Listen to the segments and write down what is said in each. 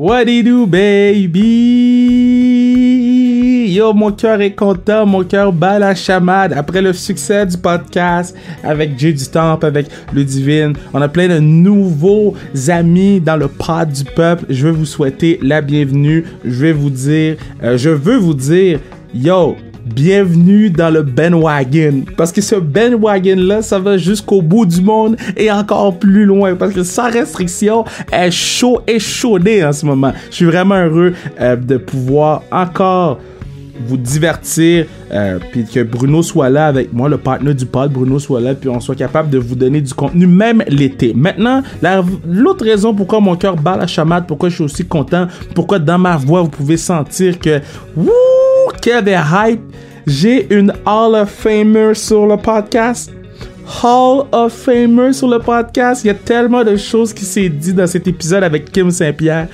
What do you do, baby? Yo, mon cœur est content, mon cœur bat la chamade. Après le succès du podcast avec Jay du Temple, avec Ludivine, on a plein de nouveaux amis dans le pod du peuple. Je veux vous souhaiter la bienvenue. Je veux vous dire, yo, bienvenue dans le bandwagon. Parce que ce bandwagon-là, ça va jusqu'au bout du monde et encore plus loin. Parce que sans restriction, est chaud et chaudé en ce moment. Je suis vraiment heureux de pouvoir encore vous divertir, puis que Bruno soit là avec moi, le partenaire du pod, Bruno soit là, puis on soit capable de vous donner du contenu, même l'été. Maintenant, l'autre raison pourquoi mon cœur bat la chamade, pourquoi je suis aussi content, pourquoi dans ma voix, vous pouvez sentir que, wouh, quel hype, j'ai une Hall of Famer sur le podcast. Hall of Famer sur le podcast. Il y a tellement de choses qui s'est dit dans cet épisode avec Kim Saint-Pierre.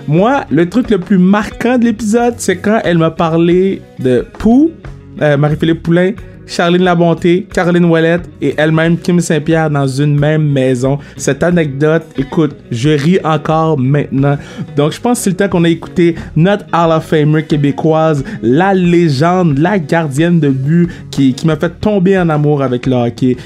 Moi, le truc le plus marquant de l'épisode, c'est quand elle m'a parlé de Pou, Marie-Philippe Poulain, Charline Labonté, Caroline Ouellette et elle-même Kim Saint-Pierre dans une même maison. Cette anecdote, écoute, je ris encore maintenant. Donc, je pense que c'est le temps qu'on a écouté notre Hall of Famer québécoise, la légende, la gardienne de but qui m'a fait tomber en amour avec le hockey,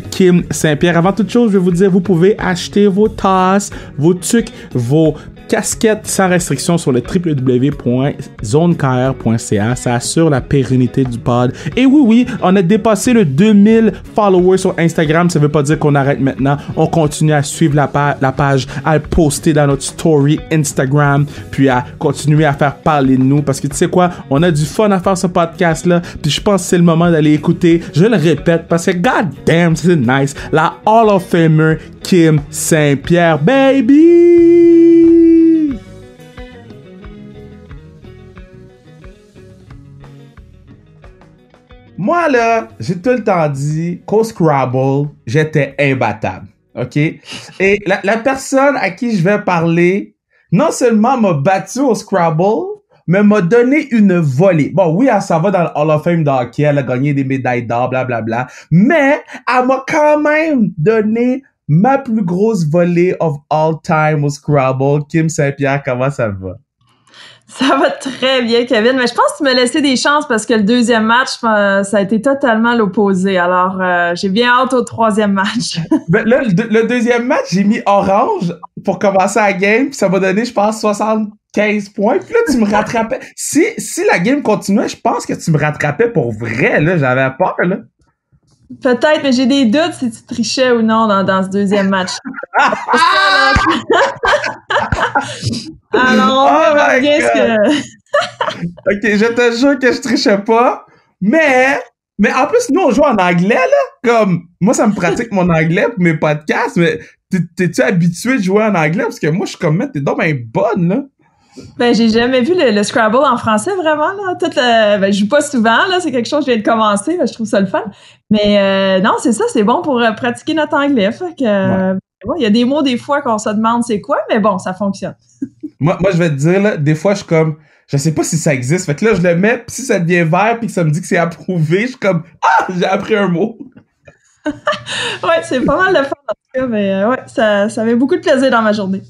Kim Saint-Pierre. Avant toute chose, je vais vous dire, vous pouvez acheter vos tasses, vos tucs, vos casquettes sans restriction sur le www.zonekr.ca. Ça assure la pérennité du pod. Et oui, on a dépassé le 2000 followers sur Instagram. Ça veut pas dire qu'on arrête maintenant. On continue à suivre la page, à le poster dans notre story Instagram, puis à continuer à faire parler de nous. Parce que tu sais quoi? On a du fun à faire ce podcast-là. Puis je pense que c'est le moment d'aller écouter. Je le répète parce que god damn, c'est nice. La Hall of Famer Kim Saint-Pierre, baby! Moi, là, j'ai tout le temps dit qu'au Scrabble, j'étais imbattable. OK? Et la personne à qui je vais parler, non seulement m'a battu au Scrabble, mais m'a donné une volée. Bon, oui, elle s'en va dans le Hall of Fame de hockey, elle a gagné des médailles d'or, blablabla. Mais elle m'a quand même donné ma plus grosse volée of all time au Scrabble. Kim Saint-Pierre, comment ça va? Ça va très bien, Kevin, mais je pense que tu m'as laissé des chances parce que le deuxième match, ça a été totalement l'opposé. Alors, j'ai bien hâte au troisième match. Ben là, le deuxième match, j'ai mis orange pour commencer la game, puis ça m'a donné, je pense, 75 points. Puis là, tu me rattrapais. Si la game continuait, je pense que tu me rattrapais pour vrai, là. J'avais peur, là. Peut-être, mais j'ai des doutes si tu trichais ou non dans ce deuxième match. Alors, on verra bien ce que... OK, je te jure que je trichais pas, mais en plus, nous, on joue en anglais, là. Comme, moi, ça me pratique mon anglais pour mes podcasts, mais t'es-tu habitué de jouer en anglais? Parce que moi, je suis comme, t'es donc bien bonne, là. Ben, j'ai jamais vu le Scrabble en français, vraiment, là. Je joue pas souvent, là. C'est quelque chose que je viens de commencer, là. Je trouve ça le fun. Mais, non, c'est ça, c'est bon pour pratiquer notre anglais. Fait que, il y a des mots, des fois, qu'on se demande c'est quoi, mais bon, ça fonctionne. moi, je vais te dire, là, des fois, je suis comme, je sais pas si ça existe. Fait que là, je le mets, pis si ça devient vert, pis que ça me dit que c'est approuvé, je suis comme, j'ai appris un mot. Ouais, c'est pas mal de fun, en tout cas, mais ça avait beaucoup de plaisir dans ma journée.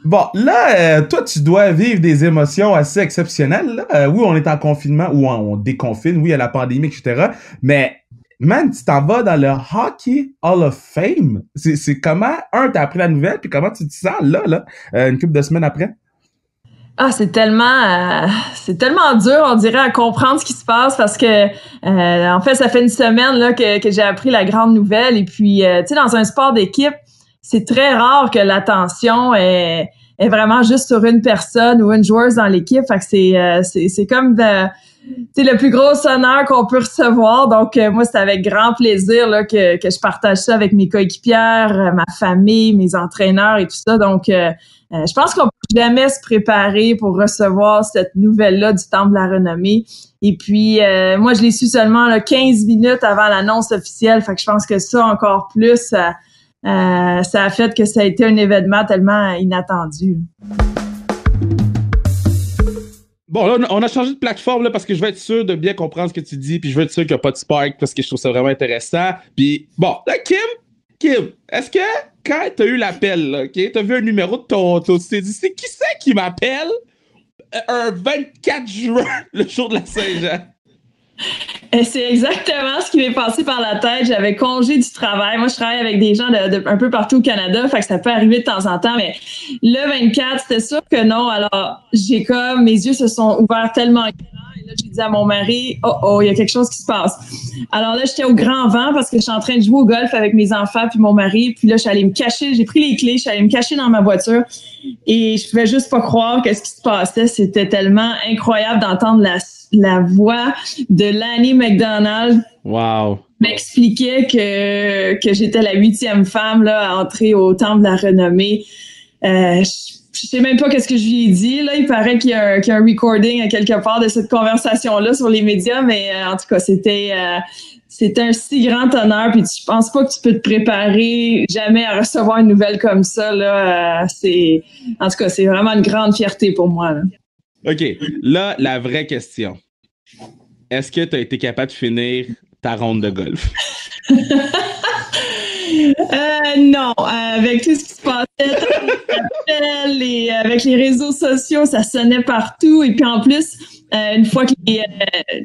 Bon, là, toi, tu dois vivre des émotions assez exceptionnelles. Là. Oui, on est en confinement, ou on déconfine, oui, il y a la pandémie, etc. Mais, man, tu t'en vas dans le Hockey Hall of Fame. C'est comment, t'as appris la nouvelle, puis comment tu te sens là, une couple de semaines après? Ah, c'est tellement dur, on dirait, à comprendre ce qui se passe parce que, en fait, ça fait une semaine là que j'ai appris la grande nouvelle. Et puis, tu sais, dans un sport d'équipe, c'est très rare que l'attention est vraiment juste sur une personne ou une joueuse dans l'équipe. Fait que c'est comme le plus gros honneur qu'on peut recevoir. Donc, moi, c'est avec grand plaisir là que je partage ça avec mes coéquipières, ma famille, mes entraîneurs et tout ça. Donc, je pense qu'on peut jamais se préparer pour recevoir cette nouvelle-là du Temple de la Renommée. Et puis, moi, je l'ai su seulement là, 15 minutes avant l'annonce officielle. Fait que je pense que ça, encore plus, ça a fait que ça a été un événement tellement inattendu. Bon, là, on a changé de plateforme là, parce que je veux être sûr de bien comprendre ce que tu dis, puis je veux être sûr qu'il n'y a pas de spark parce que je trouve ça vraiment intéressant. Puis, bon, là, Kim Kim, est-ce que quand t'as eu l'appel, là, OK, t'as vu un numéro de Toronto, tu t'es dit, qui c'est qui m'appelle un 24 juin, le jour de la Saint-Jean? Et c'est exactement ce qui m'est passé par la tête. J'avais congé du travail. Moi, je travaille avec des gens de un peu partout au Canada, fait que ça peut arriver de temps en temps, mais le 24, c'était sûr que non. Alors, mes yeux se sont ouverts tellement grand. Et là, j'ai dit à mon mari, il y a quelque chose qui se passe. Alors là, j'étais au grand vent parce que je suis en train de jouer au golf avec mes enfants puis mon mari. Puis là, je suis allée me cacher. J'ai pris les clés, je suis allée me cacher dans ma voiture et je pouvais juste pas croire qu'est-ce qui se passait. C'était tellement incroyable d'entendre la voix de Lanny McDonald. Wow. M'expliquait que j'étais la 8e femme là à entrer au Temple de la Renommée. Je sais même pas qu'est-ce que je lui ai dit. Là, il paraît qu'il y a un recording à quelque part de cette conversation-là sur les médias, mais en tout cas, c'était un si grand honneur. Puis je pense pas que tu peux te préparer jamais à recevoir une nouvelle comme ça. Là, en tout cas, c'est vraiment une grande fierté pour moi. Là. OK. Là, la vraie question. Est-ce que tu as été capable de finir ta ronde de golf? Non. Avec tout ce qui se passait, avec les réseaux sociaux, ça sonnait partout. Et puis en plus, une fois que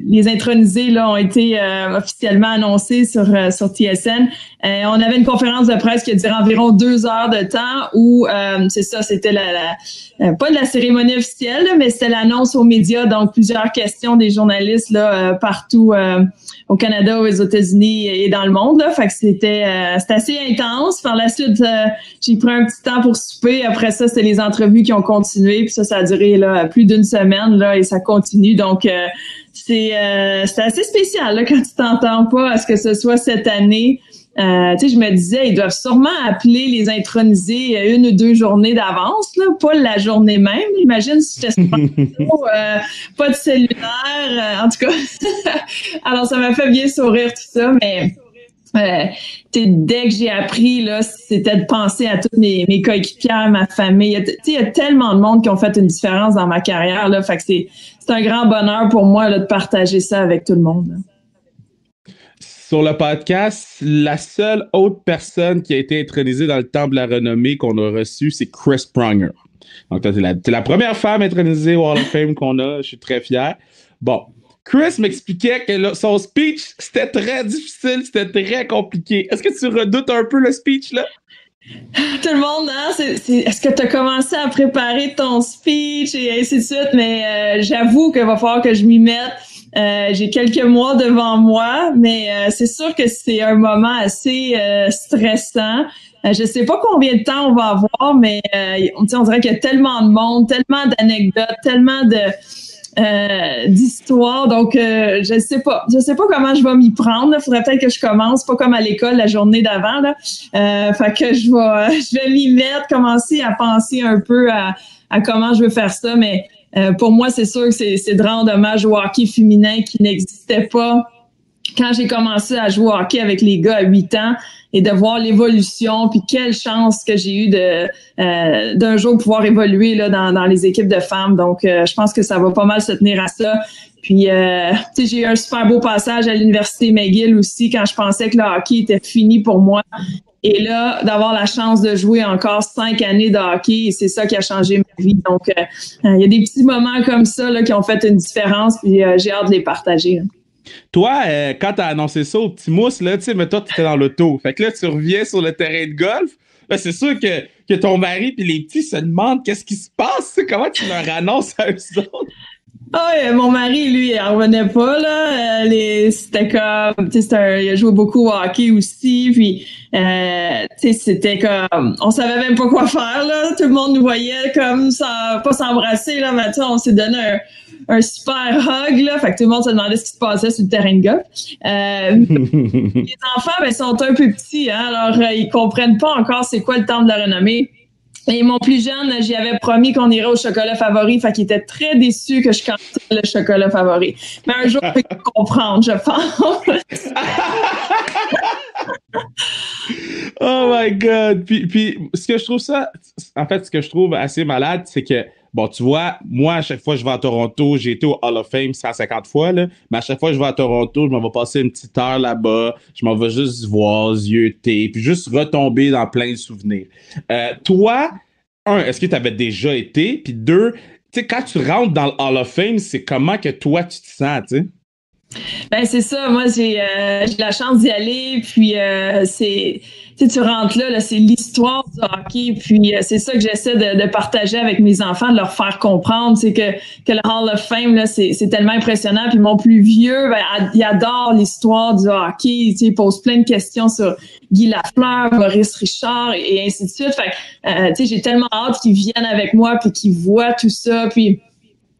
les intronisés là, ont été officiellement annoncés sur TSN, on avait une conférence de presse qui a duré environ 2 heures de temps où, c'était pas de la cérémonie officielle, là, mais c'était l'annonce aux médias, donc plusieurs questions des journalistes là, partout au Canada, aux États-Unis et dans le monde. Là. Fait que c'était assez intense. Par la suite, j'ai pris un petit temps pour souper. Après ça, c'était les entrevues qui ont continué. Puis ça a duré là, plus d'1 semaine là, et ça continue. Donc, c'est assez spécial là, quand tu t'entends pas à ce que ce soit cette année. Tu sais, je me disais, ils doivent sûrement appeler les intronisés 1 ou 2 journées d'avance, là, pas la journée même. Imagine si j'étais pas de cellulaire, en tout cas. Alors, ça m'a fait bien sourire tout ça, mais dès que j'ai appris, là, c'était de penser à toutes mes coéquipières, ma famille. Il y a tellement de monde qui ont fait une différence dans ma carrière, là. Fait que c'est un grand bonheur pour moi là, de partager ça avec tout le monde. Là. Sur le podcast, la seule autre personne qui a été intronisée dans le Temple de la Renommée qu'on a reçu, c'est Chris Pronger. Donc, t'es la première femme intronisée au Hall of Fame qu'on a. Je suis très fier. Bon. Chris m'expliquait que son speech, c'était très difficile, c'était très compliqué. Est-ce que tu redoutes un peu le speech, là? Tout le monde, hein? Est-ce que tu as commencé à préparer ton speech et ainsi de suite? Mais j'avoue qu'il va falloir que je m'y mette. J'ai quelques mois devant moi, mais c'est sûr que c'est un moment assez stressant. Je sais pas combien de temps on va avoir, mais on dirait qu'il y a tellement de monde, tellement d'anecdotes, tellement d'histoires. Donc, je sais pas comment je vais m'y prendre. Il faudrait peut-être que je commence, pas comme à l'école la journée d'avant. Là. Fait que je vais m'y mettre, commencer à penser un peu à comment je veux faire ça, mais pour moi, c'est sûr que c'est de rendre hommage au hockey féminin qui n'existait pas quand j'ai commencé à jouer au hockey avec les gars à 8 ans et de voir l'évolution, puis quelle chance que j'ai eu d'un jour pouvoir évoluer là dans les équipes de femmes. Donc, je pense que ça va pas mal se tenir à ça. Puis, tu sais, j'ai eu un super beau passage à l'Université McGill aussi quand je pensais que le hockey était fini pour moi. Et là, d'avoir la chance de jouer encore 5 années de hockey, c'est ça qui a changé ma vie. Donc, il y a des petits moments comme ça là, qui ont fait une différence, puis j'ai hâte de les partager. Là. Toi, quand t'as annoncé ça au petit mousse, là, tu sais, mais toi, t'étais dans l'auto. Fait que là, tu reviens sur le terrain de golf. Là, c'est sûr que ton mari puis les petits se demandent qu'est-ce qui se passe. Comment tu leur annonces à eux autres? Ah oui, mon mari, lui, il en revenait pas, là. C'était comme, tu sais, il a joué beaucoup au hockey aussi, puis, tu sais, c'était comme, on savait même pas quoi faire, là. Tout le monde nous voyait comme ça, pas s'embrasser, là, mais tu sais, on s'est donné un super hug, là. Fait que tout le monde se demandait ce qui se passait sur le terrain de golf. Les enfants, ben, sont un peu petits, hein. Alors, ils comprennent pas encore c'est quoi le Temple de la Renommée. Et mon plus jeune, j'y avais promis qu'on irait au chocolat favori, fait qu'il était très déçu que je cancelle le chocolat favori. Mais un jour, il peut comprendre, je pense. Oh my God! Puis ce que je trouve assez malade, c'est que bon, tu vois, moi, à chaque fois que je vais à Toronto, j'ai été au Hall of Fame 150 fois, là, mais à chaque fois que je vais à Toronto, je m'en vais passer une petite heure là-bas, je m'en vais juste voir, zioter, puis juste retomber dans plein de souvenirs. Toi, un, est-ce que tu avais déjà été? Puis deux, tu sais, quand tu rentres dans le Hall of Fame, c'est comment que toi, tu te sens, tu sais? Ben c'est ça, moi j'ai la chance d'y aller, puis c'est tu sais, tu rentres là, c'est l'histoire du hockey, puis c'est ça que j'essaie de partager avec mes enfants, de leur faire comprendre, c'est que le Hall of Fame là, c'est tellement impressionnant, puis mon plus vieux, ben il adore l'histoire du hockey, tu sais, il pose plein de questions sur Guy Lafleur, Maurice Richard et ainsi de suite. Fait tu sais, j'ai tellement hâte qu'ils viennent avec moi puis qu'ils voient tout ça, puis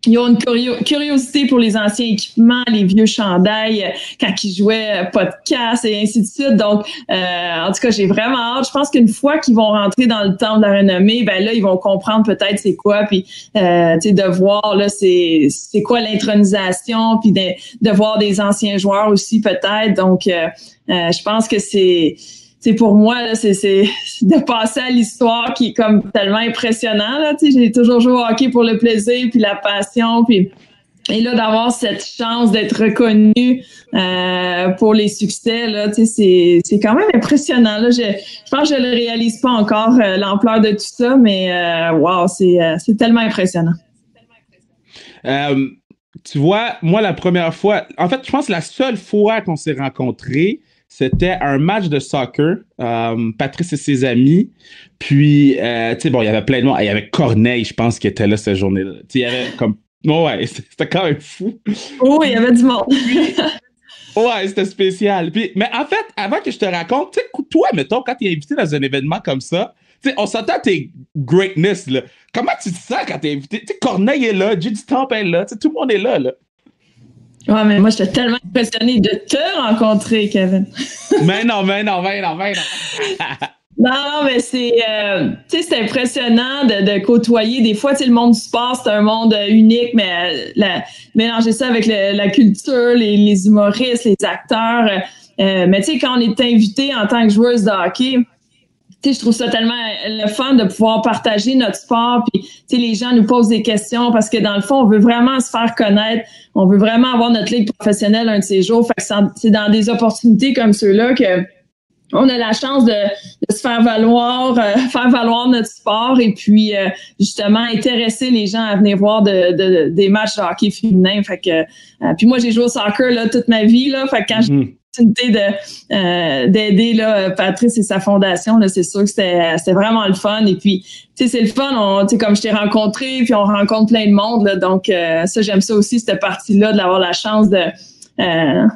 ils ont une curiosité pour les anciens équipements, les vieux chandails, quand ils jouaient podcast et ainsi de suite. Donc, en tout cas, j'ai vraiment hâte. Je pense qu'une fois qu'ils vont rentrer dans le temple de la renommée, ben là, ils vont comprendre peut-être c'est quoi, puis tu sais, de voir là, c'est quoi l'intronisation, puis de voir des anciens joueurs aussi peut-être. Donc, je pense que c'est pour moi là, c'est de passer à l'histoire qui est comme tellement impressionnant là, tu sais, j'ai toujours joué au hockey pour le plaisir puis la passion, puis et là d'avoir cette chance d'être reconnu pour les succès là, tu sais, c'est quand même impressionnant là. Je pense que je le réalise pas encore l'ampleur de tout ça, mais wow, c'est tellement impressionnant. Tu vois, moi, la première fois, en fait, je pense que la seule fois qu'on s'est rencontrés, c'était un match de soccer, Patrice et ses amis. Puis, tu sais, bon, il y avait plein de monde. Il y avait Corneille, je pense, qui était là cette journée-là. Tu sais, il y avait comme... Ouais, c'était quand même fou. Oh, il y avait du monde. Ouais, c'était spécial. Puis, mais en fait, avant que je te raconte, tu sais, toi, mettons, quand tu es invité dans un événement comme ça, tu sais, on s'entend à tes greatness, là. Comment tu te sens quand tu es invité? Tu sais, Corneille est là, Judy Stamp est là, tu sais, tout le monde est là, là. Ouais, mais moi, j'étais tellement impressionnée de te rencontrer, Kevin. mais non. Non, mais c'est, tu sais, c'est impressionnant de côtoyer. Des fois, tu sais, le monde du sport, c'est un monde unique, mais mélanger ça avec la culture, les humoristes, les acteurs. Mais tu sais, quand on est invité en tant que joueuse de hockey, tu sais, je trouve ça tellement le fun de pouvoir partager notre sport. Puis, tu sais, les gens nous posent des questions parce que dans le fond, on veut vraiment se faire connaître. On veut vraiment avoir notre ligue professionnelle un de ces jours. Fait que c'est dans des opportunités comme ceux-là que on a la chance de se faire valoir notre sport et puis justement intéresser les gens à venir voir des matchs de hockey féminin. Fait que puis moi j'ai joué au soccer là toute ma vie là. Fait que quand j'ai l'opportunité d'aider là Patrice et sa fondation là, c'est sûr que c'était vraiment le fun. Et puis tu sais c'est le fun. Tu sais comme je t'ai rencontré puis on rencontre plein de monde là. Donc ça j'aime ça aussi cette partie là de d'avoir la chance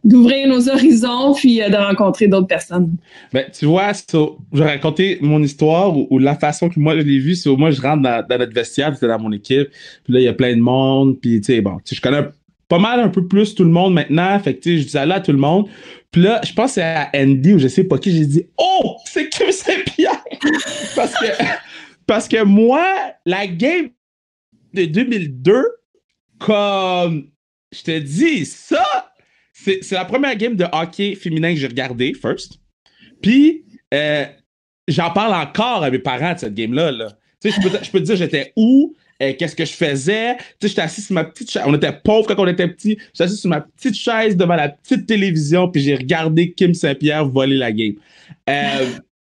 d'ouvrir nos horizons puis de rencontrer d'autres personnes. Ben, tu vois, je vais raconter mon histoire ou la façon que moi je l'ai vue, c'est au moins je rentre dans notre vestiaire, c'était dans mon équipe, puis là il y a plein de monde, puis tu sais, bon, je connais pas mal un peu plus tout le monde maintenant, fait que tu sais, je dis allô à tout le monde, puis là, je pense que c'est à Andy ou je sais pas qui, j'ai dit « Oh, c'est Kim Saint-Pierre! » parce que moi, la game de 2002, comme je te dis, ça, c'est la première game de hockey féminin que j'ai regardé, first. Puis, j'en parle encore à mes parents de cette game-là. Là. Tu sais, je peux te dire j'étais où, qu'est-ce que je faisais. Tu sais, j'étais assis sur ma petite chaise. On était pauvres quand on était petits. J'étais assis sur ma petite chaise devant la petite télévision, puis j'ai regardé Kim Saint-Pierre voler la game.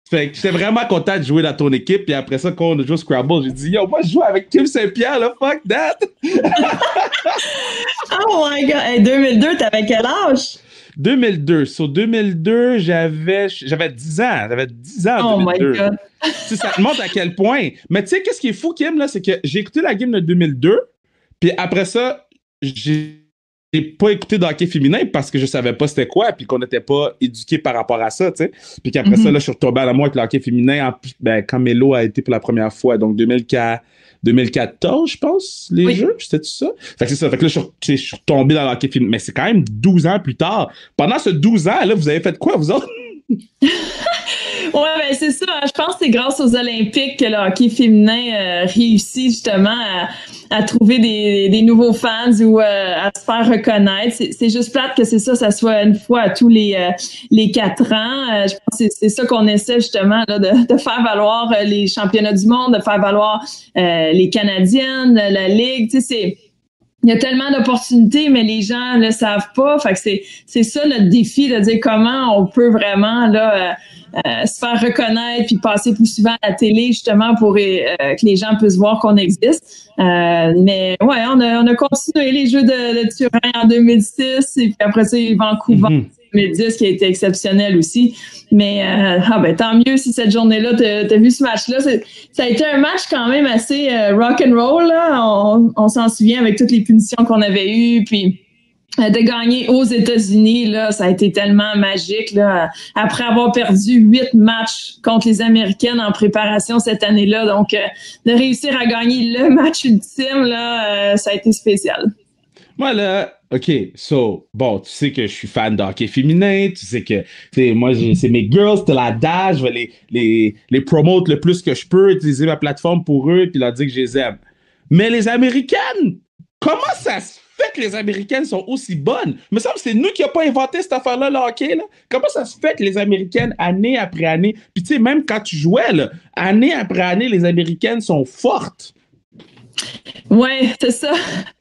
Fait que j'étais vraiment content de jouer dans ton équipe. Puis après ça, quand on a joué au Scrabble, j'ai dit, yo, moi, je joue avec Kim Saint-Pierre, là, fuck that! Oh my god! Hey, 2002, t'avais quel âge? 2002. Sur 2002, j'avais 10 ans. J'avais 10 ans en 2002. Oh my god! Ça te montre à quel point. Mais tu sais, qu'est-ce qui est fou, Kim, là, c'est que j'ai écouté la game de 2002. Puis après ça, j'ai pas écouté de hockey féminin parce que je savais pas c'était quoi puis qu'on n'était pas éduqués par rapport à ça, tu sais. Puis qu'après ça, là, je suis retombé à l'amour avec le hockey féminin quand Melo a été pour la première fois, donc 2014, je pense, les jeux, c'était tout ça. Fait que c'est ça. Fait que là, je suis retombé dans le hockey féminin. Mais c'est quand même 12 ans plus tard. Pendant ce 12 ans, là, vous avez fait quoi, vous autres? Ouais, ben c'est ça. Je pense que c'est grâce aux Olympiques que le hockey féminin réussit justement à trouver des nouveaux fans ou à se faire reconnaître. C'est juste plate que ça soit une fois à tous les 4 ans. Je pense que c'est ça qu'on essaie justement là, de faire valoir les championnats du monde, de faire valoir les Canadiennes, la Ligue. Tu sais, il y a tellement d'opportunités, mais les gens le savent pas. Fait que c'est ça notre défi, de dire comment on peut vraiment là se faire reconnaître puis passer plus souvent à la télé justement pour que les gens puissent voir qu'on existe. Mais ouais, on a continué les Jeux de Turin en 2006 et puis après ça Vancouver. 2010 qui a été exceptionnel aussi. Mais tant mieux si cette journée-là, t'as vu ce match-là. Ça a été un match quand même assez rock and roll. Là. On s'en souvient avec toutes les punitions qu'on avait eues. Puis de gagner aux États-Unis, là, ça a été tellement magique. Là, après avoir perdu 8 matchs contre les Américaines en préparation cette année-là. Donc, de réussir à gagner le match ultime, là, ça a été spécial. Moi, là, OK, bon, tu sais que je suis fan de hockey féminin, tu sais que, moi, c'est mes girls, c'est la dash, je vais les promote le plus que je peux, utiliser ma plateforme pour eux, puis leur dire que je les aime. Mais les Américaines, comment ça se fait que les Américaines sont aussi bonnes? Il me semble que c'est nous qui n'avons pas inventé cette affaire-là, le hockey, là. Comment ça se fait que les Américaines, année après année, puis tu sais, même quand tu jouais, là, année après année, les Américaines sont fortes. Ouais, c'est ça.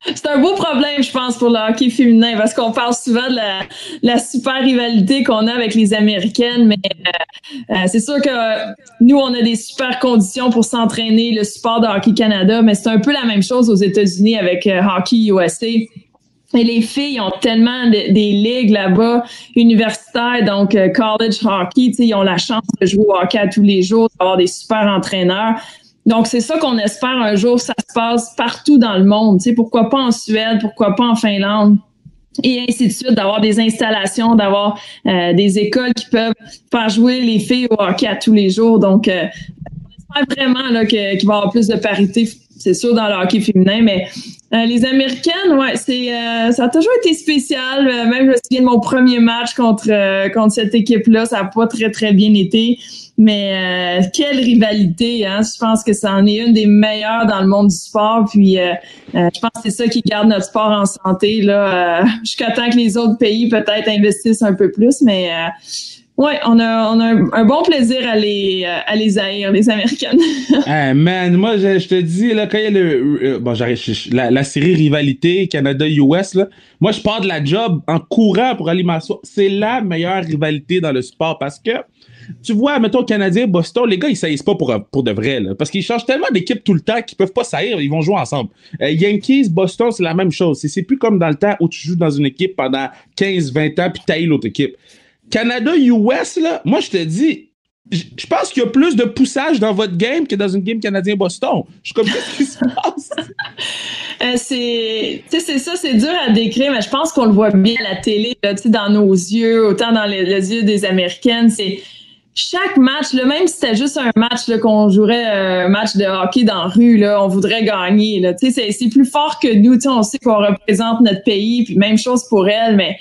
C'est un beau problème, je pense, pour le hockey féminin, parce qu'on parle souvent de la super rivalité qu'on a avec les Américaines, mais c'est sûr que nous, on a des super conditions pour s'entraîner, le support de Hockey Canada, mais c'est un peu la même chose aux États-Unis avec Hockey USA. Et les filles ont tellement des ligues là-bas, universitaires, donc college hockey, tu sais, ils ont la chance de jouer au hockey à tous les jours, d'avoir des super entraîneurs. Donc, c'est ça qu'on espère un jour, ça se passe partout dans le monde. Tu sais, pourquoi pas en Suède, pourquoi pas en Finlande, et ainsi de suite, d'avoir des installations, d'avoir des écoles qui peuvent faire jouer les filles au hockey à tous les jours. Donc, on espère vraiment là, qu'il va y avoir plus de parité, c'est sûr, dans le hockey féminin, mais les Américaines, ouais, ça a toujours été spécial. Même je me souviens de mon premier match contre cette équipe-là, ça n'a pas très, très bien été. Mais quelle rivalité, hein? Je pense que ça en est une des meilleures dans le monde du sport. Puis je pense que c'est ça qui garde notre sport en santé là. Jusqu'à temps que les autres pays peut-être investissent un peu plus, mais ouais, on a un bon plaisir à les haïr, les Américaines. Hey man, moi je te dis là, quand il y a la série rivalité Canada-US là, moi je pars de la job en courant pour aller m'asseoir. C'est la meilleure rivalité dans le sport parce que tu vois, mettons, Canadien, Boston, les gars, ils saillissent pas pour de vrai, là, parce qu'ils changent tellement d'équipe tout le temps qu'ils peuvent pas saillir, ils vont jouer ensemble. Yankees, Boston, c'est la même chose. C'est plus comme dans le temps où tu joues dans une équipe pendant 15-20 ans puis t'haïs l'autre équipe. Canada-US, là, moi, je te dis, je pense qu'il y a plus de poussage dans votre game que dans une game Canadien-Boston. Je suis comme, qu'est-ce qui se passe? C'est ça, c'est dur à décrire, mais je pense qu'on le voit bien à la télé, là, dans nos yeux, autant dans les yeux des Américaines, c'est chaque match, là, même si c'était juste un match là, qu'on jouerait un match de hockey dans la rue, là, on voudrait gagner. Là. C'est plus fort que nous. On sait qu'on représente notre pays, puis même chose pour elle, mais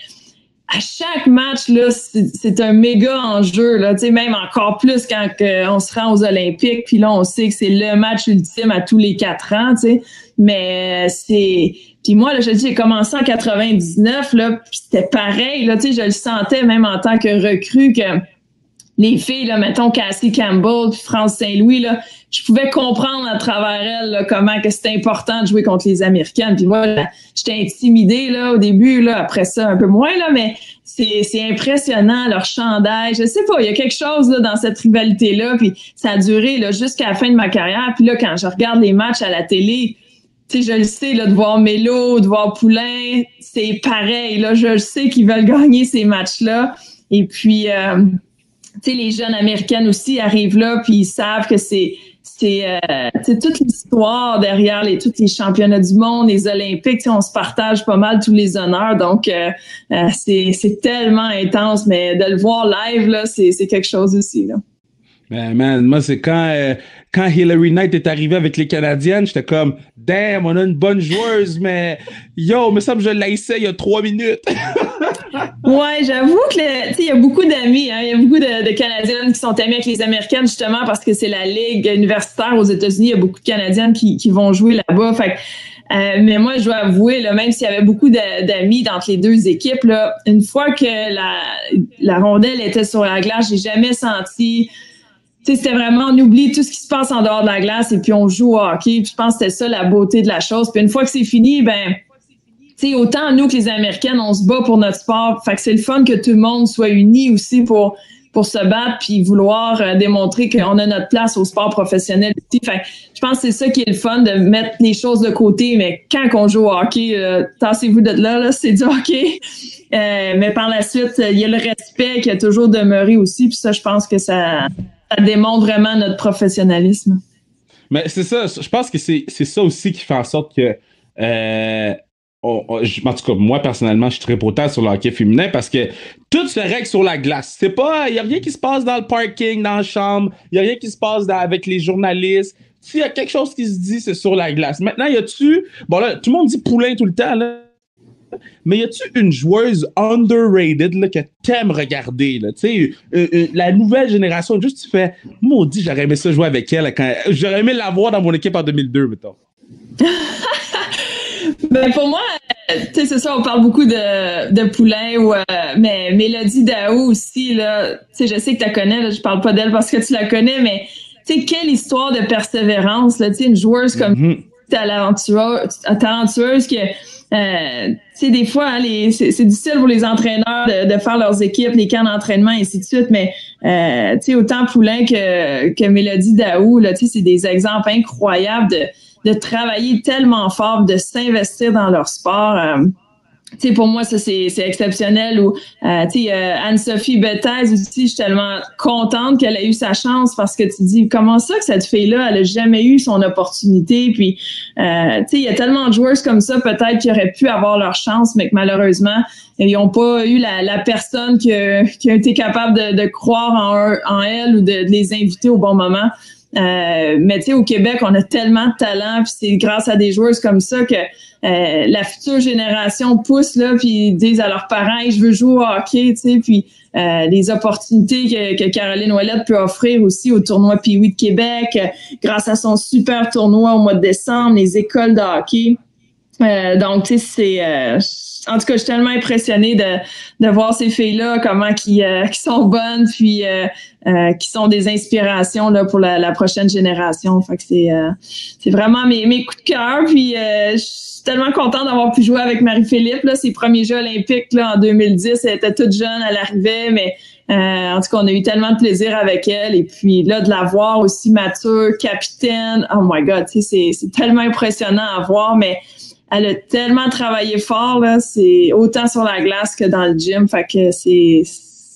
à chaque match, là, c'est un méga enjeu. Là, même encore plus quand on se rend aux Olympiques, puis là, on sait que c'est le match ultime à tous les 4 ans. Mais c'est... Puis moi, là, je te dis, j'ai commencé en 99, là, puis c'était pareil. Là, je le sentais même en tant que recrue que les filles, là, mettons Cassie Campbell puis France Saint-Louis, là, je pouvais comprendre à travers elles là, comment que c'était important de jouer contre les Américaines. Puis moi, là, j'étais intimidée là au début, là, après ça un peu moins là, mais c'est impressionnant leur chandail. Je sais pas, il y a quelque chose là dans cette rivalité là. Puis ça a duré là jusqu'à la fin de ma carrière. Puis là, quand je regarde les matchs à la télé, tu sais, je le sais là de voir Melo, de voir Poulain, c'est pareil là. Je le sais qu'ils veulent gagner ces matchs là. Et puis tu sais, les jeunes Américaines aussi arrivent là, puis ils savent que c'est toute l'histoire derrière tous les championnats du monde, les Olympiques, on se partage pas mal tous les honneurs, donc c'est tellement intense, mais de le voir live, là, c'est quelque chose aussi, là. Man, moi, c'est quand Hillary Knight est arrivée avec les Canadiennes, j'étais comme, damn, on a une bonne joueuse, mais yo, me semble que je l'haïssais il y a 3 minutes. Ouais, j'avoue que il y a beaucoup d'amis, hein, il y a beaucoup de Canadiennes qui sont amies avec les Américaines justement parce que c'est la ligue universitaire aux États-Unis, il y a beaucoup de Canadiennes qui vont jouer là-bas. Fait Mais moi, je dois avouer, là, même s'il y avait beaucoup d'amis entre les deux équipes, là, une fois que la rondelle était sur la glace, j'ai jamais senti... Tu sais, c'était vraiment, on oublie tout ce qui se passe en dehors de la glace et puis on joue au hockey. Puis je pense que c'était ça la beauté de la chose. Puis une fois que c'est fini, ben, tu sais, autant nous que les Américaines, on se bat pour notre sport. Fait que c'est le fun que tout le monde soit uni aussi pour se battre puis vouloir démontrer qu'on a notre place au sport professionnel aussi. Fait que je pense que c'est ça qui est le fun, de mettre les choses de côté. Mais quand on joue au hockey, tassez-vous de là, c'est du hockey. Mais par la suite, il y a le respect qui a toujours demeuré aussi. Puis ça, je pense que ça démontre vraiment notre professionnalisme. Mais c'est ça, je pense que c'est ça aussi qui fait en sorte que en tout cas, moi personnellement, je suis très potent sur le hockey féminin parce que tout se règle sur la glace. C'est pas, il y a rien qui se passe dans le parking, dans la chambre, il y a rien qui se passe avec les journalistes. S'il y a quelque chose qui se dit, c'est sur la glace. Maintenant, bon là, tout le monde dit Poulin tout le temps, là. Mais y a-tu une joueuse underrated là, que t'aimes regarder? Là? Tu sais, la nouvelle génération, juste tu fais maudit, j'aurais aimé ça jouer avec elle. J'aurais aimé l'avoir dans mon équipe en 2002, mettons. Ben pour moi, tu sais, c'est ça, on parle beaucoup de Poulin, mais Mélodie Daou aussi, là, tu sais, je sais que tu la connais, là, je parle pas d'elle parce que tu la connais, mais tu sais, quelle histoire de persévérance, là, tu sais, une joueuse comme talentueuse que tu sais, des fois, hein, c'est difficile pour les entraîneurs de faire leurs équipes, les camps d'entraînement, et ainsi de suite, mais tu sais, autant Poulin que Mélodie Daou, là, tu sais, c'est des exemples incroyables de travailler tellement fort, de s'investir dans leur sport. Tu sais, pour moi, ça, c'est exceptionnel. Ou, tu sais, Anne-Sophie Bethez aussi, je suis tellement contente qu'elle a eu sa chance parce que tu dis, comment ça que cette fille-là, elle a jamais eu son opportunité? Puis, tu sais, il y a tellement de joueuses comme ça, peut-être, qui auraient pu avoir leur chance, mais que malheureusement, ils n'ont pas eu la personne qui a été capable de croire en elles ou de les inviter au bon moment. Mais tu sais, au Québec, on a tellement de talent, puis c'est grâce à des joueuses comme ça que la future génération pousse là, puis disent à leurs parents, hey, je veux jouer au hockey, tu sais, puis les opportunités que Caroline Ouellette peut offrir aussi au tournoi Pee-Wee de Québec, grâce à son super tournoi au mois de décembre, les écoles de hockey. Donc, tu sais, c'est... en tout cas, je suis tellement impressionnée de voir ces filles-là, comment qui sont bonnes, puis qui sont des inspirations là pour la prochaine génération. Fait que c'est vraiment mes coups de cœur. Puis je suis tellement contente d'avoir pu jouer avec Marie-Philippe. Là, ses premiers Jeux olympiques là, en 2010, elle était toute jeune, elle arrivait, mais en tout cas, on a eu tellement de plaisir avec elle. Et puis là, de la voir aussi mature, capitaine, oh my God, tu sais, c'est tellement impressionnant à voir, mais elle a tellement travaillé fort, là, c'est autant sur la glace que dans le gym. Fait que c'est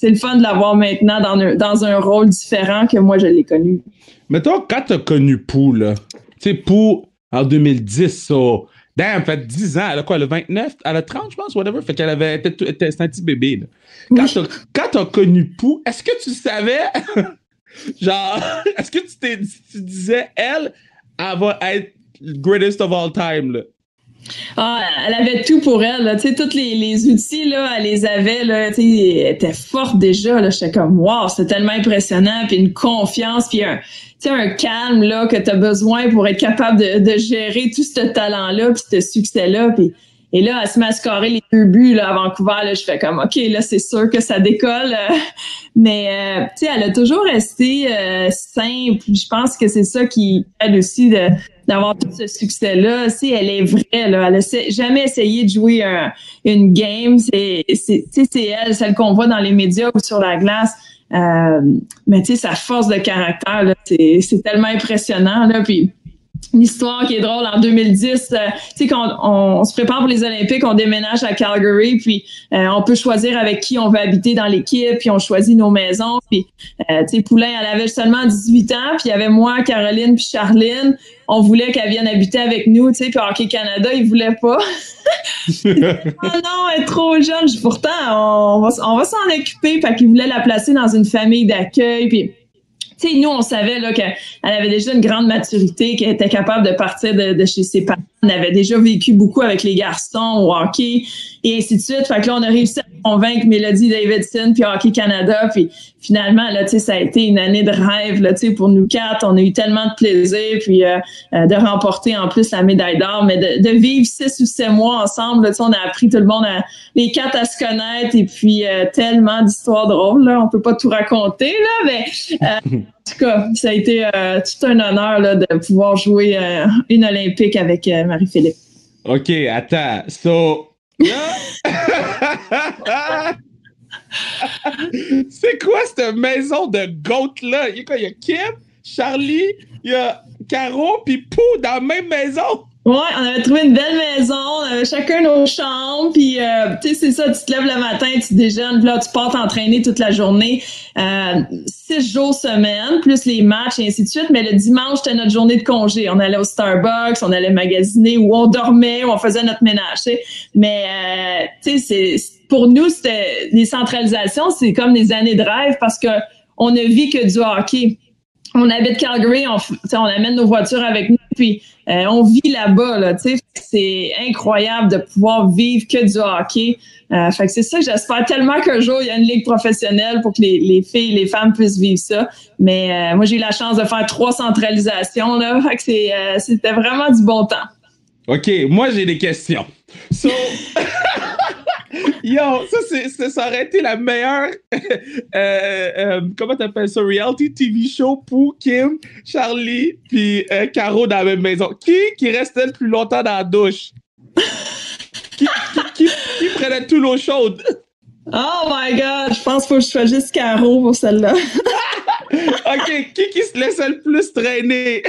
le fun de la voir maintenant dans un rôle différent que moi, je l'ai connu. Mettons, quand t'as connu Pou, là, tu sais, Pou, en 2010, ça, damn, fait 10 ans, elle a quoi, elle a 29, elle a 30, je pense, whatever, fait qu'elle c'était un petit bébé, là. Quand t'as connu Pou, est-ce que tu savais, genre, est-ce que tu disais, elle va être greatest of all time, là? Ah, elle avait tout pour elle, là. Tu sais, tous les outils, là, elle les avait, là. Tu sais, elle était forte déjà, là. J'étais comme, wow, c'était tellement impressionnant. Puis une confiance, puis un calme, là, que t'as besoin pour être capable de gérer tout ce talent-là, puis ce succès-là. Puis, et là, elle se met à scorer les 2 buts, là, à Vancouver, là. Je fais comme, OK, là, c'est sûr que ça décolle. Mais, tu sais, elle a toujours resté simple. Je pense que c'est ça qui aide aussi d'avoir tout ce succès-là. Tu sais, elle est vraie, là. Elle a jamais essayé de jouer une game. C'est elle, celle qu'on voit dans les médias ou sur la glace. Mais tu sais, sa force de caractère, là, c'est tellement impressionnant, là. Puis, une histoire qui est drôle, en 2010, tu sais, quand on se prépare pour les Olympiques, on déménage à Calgary, puis on peut choisir avec qui on veut habiter dans l'équipe, puis on choisit nos maisons, puis tu sais, Poulin, elle avait seulement 18 ans, puis il y avait moi, Caroline, puis Charline, on voulait qu'elle vienne habiter avec nous, tu sais, puis Hockey Canada, ils voulaient pas. Oh non, elle est trop jeune, pourtant, on va s'en occuper, fait qu'ils voulaient la placer dans une famille d'accueil, puis tu sais, nous, on savait là qu'elle avait déjà une grande maturité, qu'elle était capable de partir de chez ses parents. Elle avait déjà vécu beaucoup avec les garçons au hockey. et ainsi de suite. Fait que là, on a réussi à convaincre Mélodie Davidson puis Hockey Canada. Puis finalement, là, tu sais, ça a été une année de rêve, là, tu sais, pour nous 4. On a eu tellement de plaisir, puis de remporter en plus la médaille d'or, mais de vivre 6 ou 7 mois ensemble, là, tu sais, on a appris tout le monde, les 4 à se connaître, et puis tellement d'histoires drôles, là. On peut pas tout raconter, là, mais en tout cas, ça a été tout un honneur, là, de pouvoir jouer une Olympique avec Marie-Philippe. OK, attends. So... C'est quoi cette maison de goat-là? Il y a Kim, Charlie, il y a Caro, puis Pou dans la même maison. Ouais, on avait trouvé une belle maison, on avait chacun nos chambres, puis tu sais, c'est ça, tu te lèves le matin, tu déjeunes, puis là, tu pars t'entraîner toute la journée, 6 jours semaine, plus les matchs et ainsi de suite, mais le dimanche, c'était notre journée de congé. On allait au Starbucks, on allait magasiner, ou on dormait, ou on faisait notre ménage, tu sais. Mais, tu sais, pour nous, c'était les centralisations, c'est comme des années de rêve, parce que on ne vit que du hockey. On habite Calgary, on amène nos voitures avec nous, puis on vit là-bas, là, tu sais. C'est incroyable de pouvoir vivre que du hockey. Fait que c'est ça que j'espère tellement qu'un jour, il y a une ligue professionnelle pour que les filles, les femmes puissent vivre ça. Mais moi, j'ai eu la chance de faire 3 centralisations, là. Fait que c'était vraiment du bon temps. OK, moi, j'ai des questions. So... Yo, ça aurait été la meilleure, comment t'appelles ça, reality TV show pour Kim, Charlie, puis Caro dans la même maison. Qui restait le plus longtemps dans la douche? Qui prenait tout l'eau chaude? Oh my God, je pense qu'il faut que je choisisse Caro pour celle-là. OK, qui se laissait le plus traîner?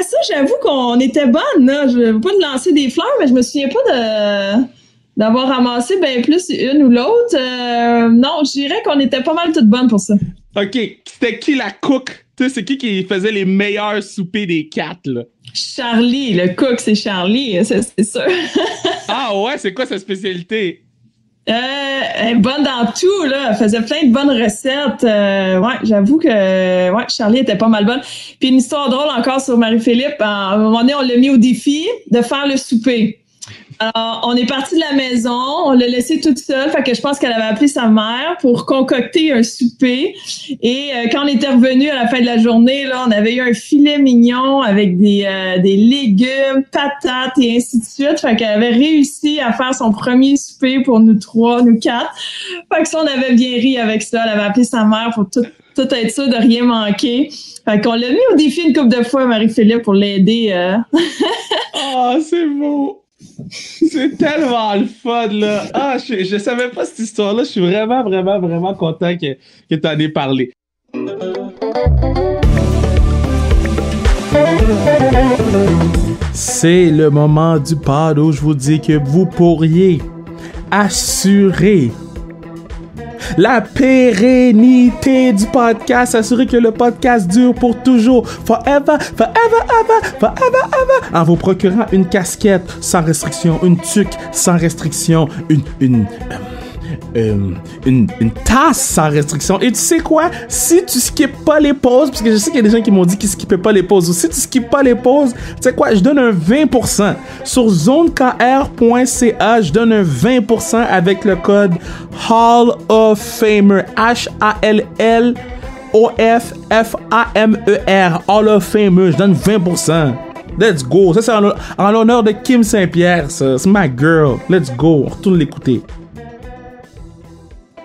Ça, j'avoue qu'on était bonnes, là. Je veux pas te lancer des fleurs, mais je me souviens pas d'avoir ramassé bien plus une ou l'autre. Non, je dirais qu'on était pas mal toutes bonnes pour ça. OK, c'était qui la cook? Tu sais, c'est qui faisait les meilleurs soupers des 4, là? Charlie, le cook, c'est Charlie, c'est sûr. Ah ouais, c'est quoi sa spécialité? Elle est bonne dans tout, là. Elle faisait plein de bonnes recettes. Ouais, j'avoue que Charlie était pas mal bonne. Puis une histoire drôle encore sur Marie-Philippe. À un moment donné, on l'a mis au défi de faire le souper. Alors, on est parti de la maison, on l'a laissé toute seule, fait que je pense qu'elle avait appelé sa mère pour concocter un souper. Et quand on était revenu à la fin de la journée, là, on avait eu un filet mignon avec des légumes, patates et ainsi de suite. Fait qu'elle avait réussi à faire son premier souper pour nous 3, nous 4. Fait que ça, on avait bien ri avec ça. Elle avait appelé sa mère pour tout être sûr de rien manquer. Fait qu'on l'a mis au défi une couple de fois, Marie-Philippe, pour l'aider. Ah, c'est beau! C'est tellement le fun, là. Ah, je savais pas cette histoire-là. Je suis vraiment, vraiment, vraiment content que tu en aies parlé. C'est le moment du pod où je vous dis que vous pourriez assurer la pérennité du podcast, assurer que le podcast dure pour toujours, forever, en vous procurant une casquette sans restriction, une tuque sans restriction, une tasse sans restriction. Et tu sais quoi? Si tu skippes pas les pauses, parce que je sais qu'il y a des gens qui m'ont dit qu'ils skippaient pas les pauses, ou si tu skippes pas les pauses, tu sais quoi? Je donne un 20%. Sur zonekr.ca, je donne un 20% avec le code Hall of Famer. HALLOFFAMER. Hall of Famer. Je donne 20%. Let's go. Ça, c'est en l'honneur de Kim Saint-Pierre, ça. C'est my girl. Let's go. On retourne l'écouter.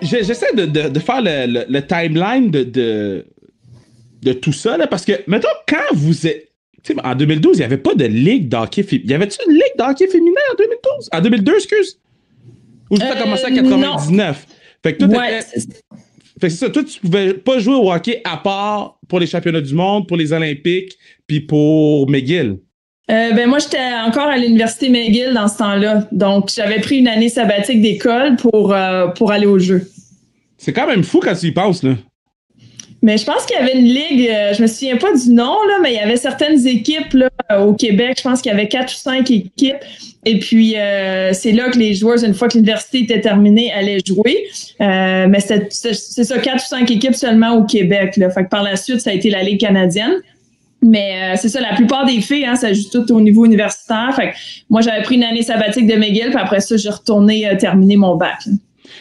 J'essaie de faire le timeline de tout ça, là, parce que, mettons, quand vous êtes... Tu sais, en 2012, il n'y avait pas de ligue d'hockey féminin. Y avait-tu une ligue d'hockey féminin en 2012? En 2002, excuse? Ou tu as commencé en 99? Non. Fait que toi, fait que c'est ça. Toi, tu pouvais pas jouer au hockey à part pour les championnats du monde, pour les Olympiques, puis pour McGill. Moi, j'étais encore à l'université McGill dans ce temps-là. Donc, j'avais pris une année sabbatique d'école pour aller au jeu. C'est quand même fou quand tu y penses, là. Mais je pense qu'il y avait une ligue, je me souviens pas du nom, là, mais il y avait certaines équipes là, au Québec. Je pense qu'il y avait 4 ou 5 équipes. Et puis, c'est là que les joueurs, une fois que l'université était terminée, allaient jouer. Mais c'est ça, 4 ou 5 équipes seulement au Québec. Là. Fait que par la suite, ça a été la Ligue canadienne. Mais c'est ça, la plupart des filles, ça joue tout au niveau universitaire. Fait que moi, j'avais pris une année sabbatique de McGill, puis après ça, j'ai retourné terminer mon bac.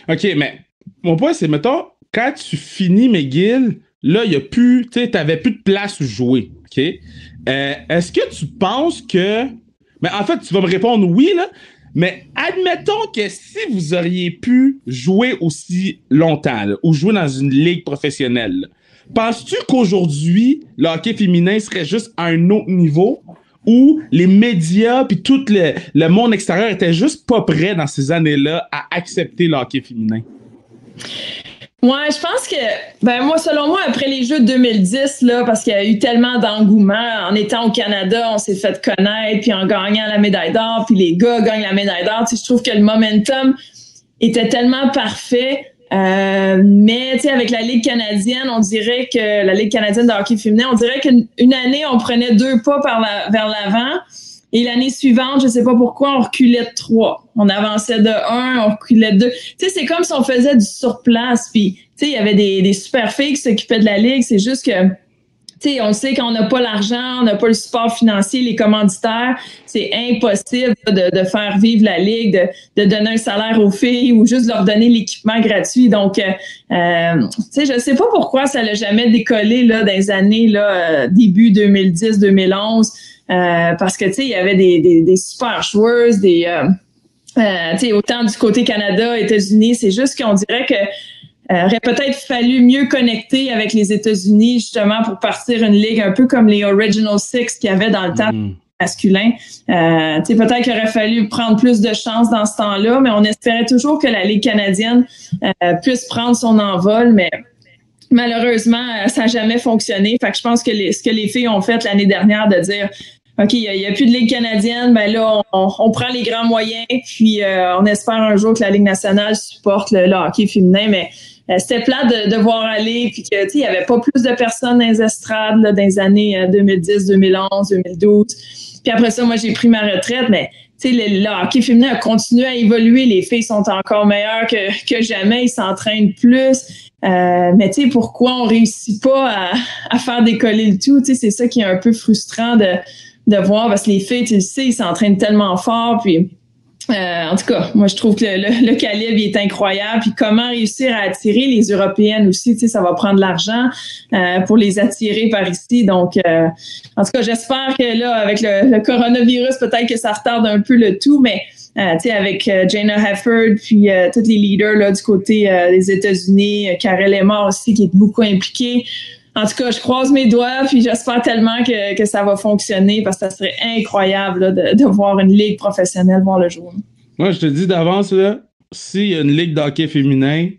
OK, mais mon point, c'est, mettons, quand tu finis McGill, là, il y a plus, tu sais, t'avais plus de place où jouer, OK? Est-ce que tu penses que... Mais en fait, tu vas me répondre oui, là, mais admettons que si vous auriez pu jouer aussi longtemps, là, ou jouer dans une ligue professionnelle, là, penses-tu qu'aujourd'hui, le hockey féminin serait juste à un autre niveau où les médias puis tout le monde extérieur était juste pas prêt dans ces années-là à accepter le hockey féminin? Ouais, je pense que, moi, selon moi, après les Jeux de 2010, là, parce qu'il y a eu tellement d'engouement, en étant au Canada, on s'est fait connaître, puis en gagnant la médaille d'or, puis les gars gagnent la médaille d'or, je trouve que le momentum était tellement parfait. Mais tu sais, avec la Ligue canadienne, on dirait que la Ligue canadienne de hockey féminin, on dirait qu'une année, on prenait 2 pas vers l'avant. Et l'année suivante, je sais pas pourquoi, on reculait de 3. On avançait de 1, on reculait de 2. Tu sais, c'est comme si on faisait du surplace. Puis, tu sais, il y avait des super filles qui s'occupaient de la Ligue. C'est juste que, tu sais, on sait qu'on n'a pas l'argent, on n'a pas le support financier, les commanditaires. C'est impossible de faire vivre la Ligue, de donner un salaire aux filles ou juste leur donner l'équipement gratuit. Donc, tu sais, je sais pas pourquoi ça l'a jamais décollé là, dans les années là, début 2010-2011. Parce que, tu sais, il y avait des super joueuses, tu sais, autant du côté Canada, États-Unis. C'est juste qu'on dirait que aurait peut-être fallu mieux connecter avec les États-Unis, justement, pour partir une ligue un peu comme les Original Six qu'il y avait dans le temps masculin. Tu sais, peut-être qu'il aurait fallu prendre plus de chance dans ce temps-là, mais on espérait toujours que la Ligue canadienne puisse prendre son envol, mais malheureusement, ça n'a jamais fonctionné. Fait que je pense que ce que les filles ont fait l'année dernière de dire OK, il y a plus de Ligue canadienne, ben là, on prend les grands moyens, puis on espère un jour que la Ligue nationale supporte le hockey féminin, mais c'était plate de voir aller, puis que, tu sais, il y avait pas plus de personnes dans les estrades là, dans les années 2010, 2011, 2012. Puis après ça, moi, j'ai pris ma retraite, mais tu sais, le hockey féminin a continué à évoluer. Les filles sont encore meilleures que jamais. Ils s'entraînent plus. Mais tu sais, pourquoi on réussit pas à faire décoller le tout? Tu sais, c'est ça qui est un peu frustrant de voir, parce que les filles, tu le sais, ils s'entraînent tellement fort. Puis, en tout cas, moi, je trouve que le calibre il est incroyable. Puis comment réussir à attirer les Européennes aussi, tu sais, ça va prendre de l'argent pour les attirer par ici. Donc, en tout cas, j'espère que là, avec le coronavirus, peut-être que ça retarde un peu le tout, mais tu sais, avec Jayna Hefford, puis tous les leaders là du côté des États-Unis, Karel Emmer aussi, qui est beaucoup impliqué. En tout cas, je croise mes doigts, puis j'espère tellement que ça va fonctionner, parce que ça serait incroyable là, de voir une ligue professionnelle voir le jour. Moi, je te dis d'avance, là, s'il y a une ligue d'hockey féminin,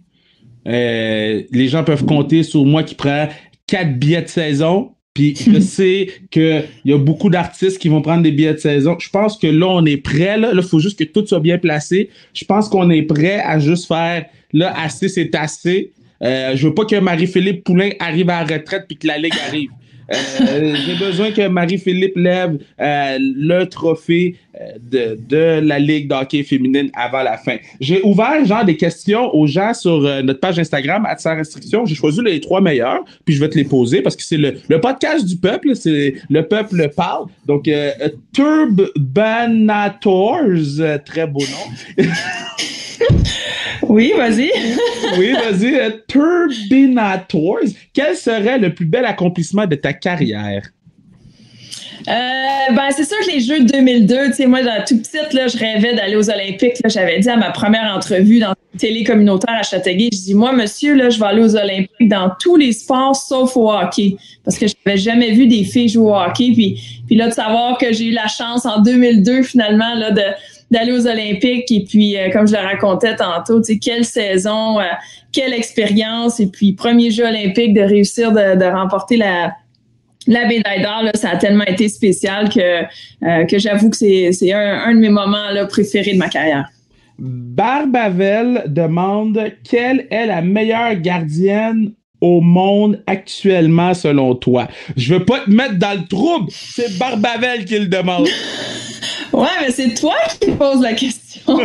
les gens peuvent compter sur moi qui prend 4 billets de saison. Puis je sais qu'il y a beaucoup d'artistes qui vont prendre des billets de saison. Je pense que là, on est prêt. Là, il faut juste que tout soit bien placé. Je pense qu'on est prêt à juste faire, là, assez, c'est assez. Je veux pas que Marie-Philippe Poulin arrive à la retraite puis que la Ligue arrive. J'ai besoin que Marie-Philippe lève le trophée de la Ligue d'hockey féminine avant la fin. J'ai ouvert genre des questions aux gens sur notre page Instagram @ restriction. J'ai choisi les 3 meilleurs, puis je vais te les poser parce que c'est le podcast du peuple, c'est le peuple parle. Donc Turbanators, très beau nom. Oui, vas-y. Oui, vas-y. Turbinators, quel serait le plus bel accomplissement de ta carrière? C'est sûr que les Jeux de 2002, tu sais, moi, toute petite, là, je rêvais d'aller aux Olympiques. Là, j'avais dit à ma première entrevue dans une télé communautaire à Châteauguay, je dis, moi, monsieur, là, je vais aller aux Olympiques dans tous les sports sauf au hockey. Parce que je n'avais jamais vu des filles jouer au hockey. Puis là, de savoir que j'ai eu la chance en 2002, finalement, là, d'aller aux Olympiques. Et puis, comme je le racontais tantôt, tu sais, quelle saison, quelle expérience. Et puis, premier jeu olympique, de réussir de remporter la médaille d'or, là, ça a tellement été spécial que j'avoue que c'est un de mes moments là, préférés de ma carrière. Barbavel demande quelle est la meilleure gardienne au monde actuellement selon toi. Je veux pas te mettre dans le trouble, c'est Barbavel qui le demande. Ouais, mais c'est toi qui poses la question.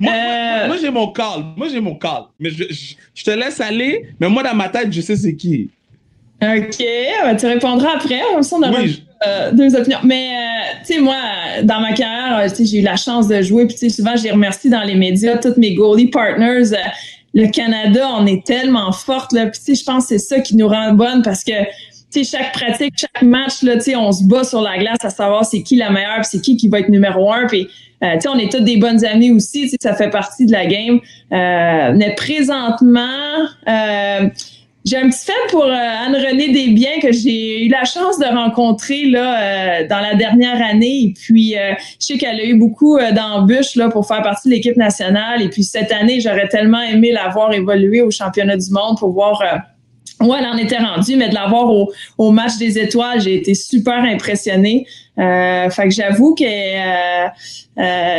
moi, j'ai mon call. Mais je te laisse aller, mais moi, dans ma tête, je sais c'est qui. OK, tu répondras après. On aura Oui. deux opinions. Mais, tu sais, moi, dans ma carrière, tu sais, j'ai eu la chance de jouer. Puis, tu sais, souvent, je les remercie dans les médias, tous mes goalie partners. Le Canada, on est tellement forte, là. Puis, tu sais, je pense que c'est ça qui nous rend bonne parce que, tu sais, chaque pratique, chaque match, là, tu sais, on se bat sur la glace à savoir c'est qui la meilleure, puis c'est qui va être numéro un. Puis, tu sais, on est tous des bonnes amies aussi. Tu sais, ça fait partie de la game. Mais présentement, j'ai un petit fait pour Anne-Renée Desbiens que j'ai eu la chance de rencontrer là dans la dernière année. Et puis, je sais qu'elle a eu beaucoup d'embûches là pour faire partie de l'équipe nationale. Et puis, cette année, j'aurais tellement aimé la voir évoluer au championnat du monde pour voir où elle en était rendue, mais de la voir au match des étoiles, j'ai été super impressionnée. Fait que j'avoue que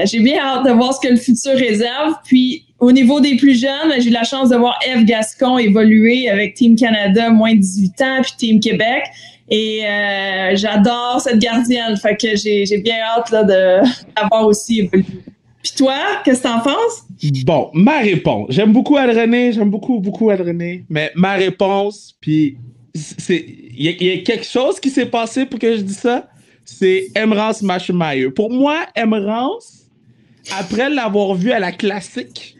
j'ai bien hâte de voir ce que le futur réserve. Puis, au niveau des plus jeunes, j'ai eu la chance de voir Eve Gascon évoluer avec Team Canada, moins de 18 ans, puis Team Québec. Et j'adore cette gardienne. Fait que j'ai bien hâte là, de l'avoir aussi évolué. Puis toi, qu'est-ce que t'en penses? Bon, ma réponse. J'aime beaucoup Anne-Renée, j'aime beaucoup Anne-Renée, mais ma réponse, puis il y a quelque chose qui s'est passé pour que je dise ça, c'est Emrance Maschmeyer. Pour moi, Emrance, après l'avoir vu à la classique,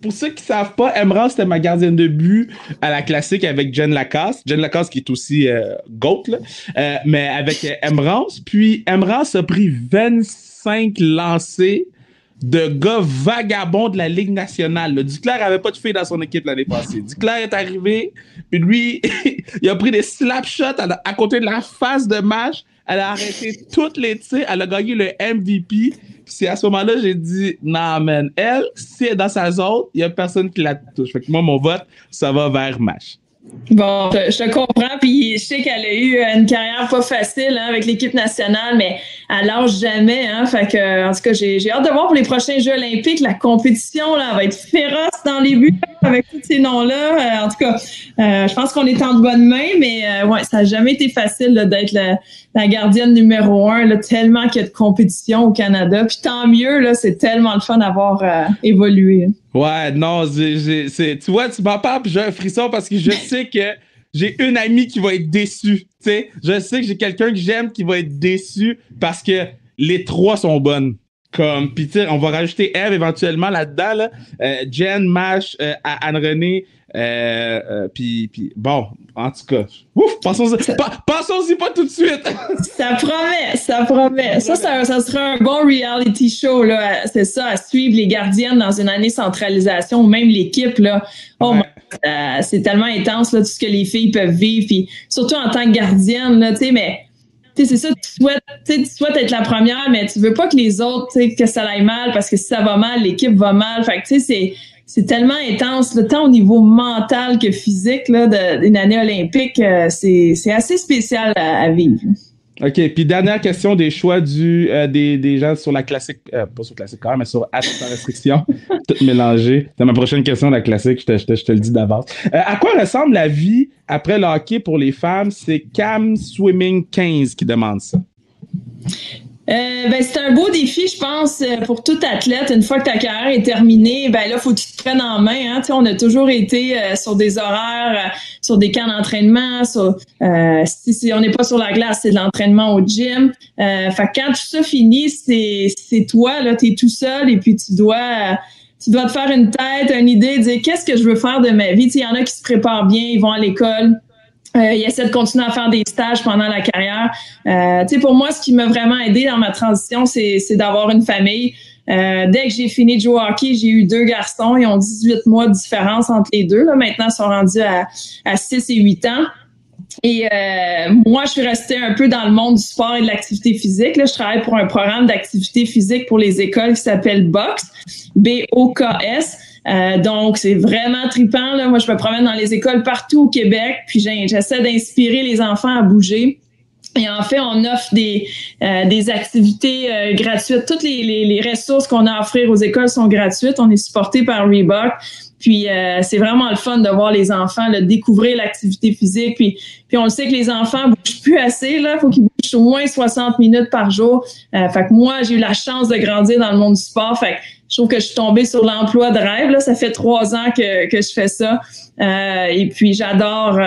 pour ceux qui savent pas, Emrance c'était ma gardienne de but à la classique avec Jen Lacasse. Jen Lacasse qui est aussi GOAT, là. Mais avec Emrance. Puis Emrance a pris 25 lancers de gars vagabonds de la Ligue nationale. Là. Duclair avait pas de filles dans son équipe l'année passée. Duclair est arrivé, puis lui, il a pris des slap shots à côté de la face de match. Elle a arrêté toutes les tirs. Elle a gagné le MVP. Puis c'est à ce moment-là, j'ai dit, non, man, elle, si elle est dans sa zone, il y a personne qui la touche. Fait que moi, mon vote, ça va vers Mash. Bon, je te comprends, puis je sais qu'elle a eu une carrière pas facile hein, avec l'équipe nationale, mais elle lâche jamais. Hein, fait que, en tout cas, j'ai hâte de voir pour les prochains Jeux olympiques. La compétition là, va être féroce dans les buts avec tous ces noms-là. En tout cas, je pense qu'on est en de bonnes mains, mais ouais, ça n'a jamais été facile là, d'être la gardienne numéro 1, là, tellement qu'il y a de compétition au Canada. Puis tant mieux, là, c'est tellement le fun d'avoir évolué. Ouais, non, tu vois, tu m'en parles, puis j'ai un frisson parce que je sais que j'ai une amie qui va être déçue. Tu sais, je sais que j'ai quelqu'un que j'aime qui va être déçu parce que les trois sont bonnes. Comme, puis tu sais, on va rajouter Eve éventuellement là-dedans, là. Jen, Mash, Anne-Renée, puis bon, en tout cas, ouf, pensons-y pas tout de suite. Ça promet, ça promet. Ça serait un bon reality show, là. C'est ça, à suivre les gardiennes dans une année centralisation, ou même l'équipe, là. Oh, ouais. C'est tellement intense, là, tout ce que les filles peuvent vivre, puis surtout en tant que gardienne, là, tu sais, mais c'est ça, tu souhaites être la première, mais tu veux pas que les autres, que ça aille mal, parce que si ça va mal, l'équipe va mal. Fait que, tu sais, c'est tellement intense, là, tant au niveau mental que physique, là, d'une année olympique, c'est assez spécial à vivre. OK, puis dernière question des choix des gens sur la classique, pas sur classique quand même, mais sur Athlètes sans restriction, tout mélangé. C'est ma prochaine question de la classique, je te le dis d'avance. À quoi ressemble la vie après le hockey pour les femmes? C'est Cam Swimming 15 qui demande ça. C'est un beau défi, je pense, pour tout athlète. Une fois que ta carrière est terminée, ben là, faut que tu te prennes en main. Hein. On a toujours été sur des horaires, sur des camps d'entraînement. Si on n'est pas sur la glace, c'est de l'entraînement au gym. Fait que quand tout ça finit, c'est toi, là, t'es tout seul et puis tu dois te faire une tête, une idée, dire qu'est-ce que je veux faire de ma vie. Il y en a qui se préparent bien, ils vont à l'école. Ils essaient de continuer à faire des stages pendant la carrière. Pour moi, ce qui m'a vraiment aidé dans ma transition, c'est d'avoir une famille. Dès que j'ai fini de jouer au hockey, j'ai eu 2 garçons. Ils ont 18 mois de différence entre les deux. Là. Maintenant, ils sont rendus à 6 et 8 ans. Et moi, je suis restée un peu dans le monde du sport et de l'activité physique. Là, je travaille pour un programme d'activité physique pour les écoles qui s'appelle BOKS, BOKS. Donc, c'est vraiment trippant. Là. Moi, je me promène dans les écoles partout au Québec, puis j'essaie d'inspirer les enfants à bouger. Et en fait, on offre des activités gratuites. Toutes les ressources qu'on a à offrir aux écoles sont gratuites. On est supporté par Reebok. Puis c'est vraiment le fun de voir les enfants là, découvrir l'activité physique. Puis on le sait que les enfants bougent plus assez. Là, faut qu'ils bougent au moins 60 minutes par jour. Fait que moi, j'ai eu la chance de grandir dans le monde du sport. Fait que je trouve que je suis tombée sur l'emploi de rêve. Là. Ça fait 3 ans que je fais ça. Et puis j'adore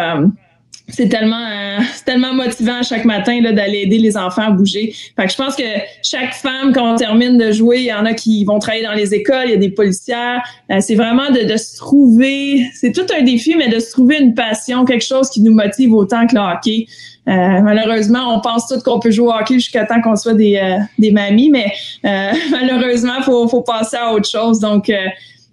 c'est tellement motivant à chaque matin là, d'aller aider les enfants à bouger. Fait que je pense que chaque femme, quand on termine de jouer, il y en a qui vont travailler dans les écoles, il y a des policières. C'est vraiment de se trouver, c'est tout un défi, mais de se trouver une passion, quelque chose qui nous motive autant que le hockey. Malheureusement, on pense tous qu'on peut jouer au hockey jusqu'à temps qu'on soit des mamies, mais malheureusement, faut passer à autre chose. Donc,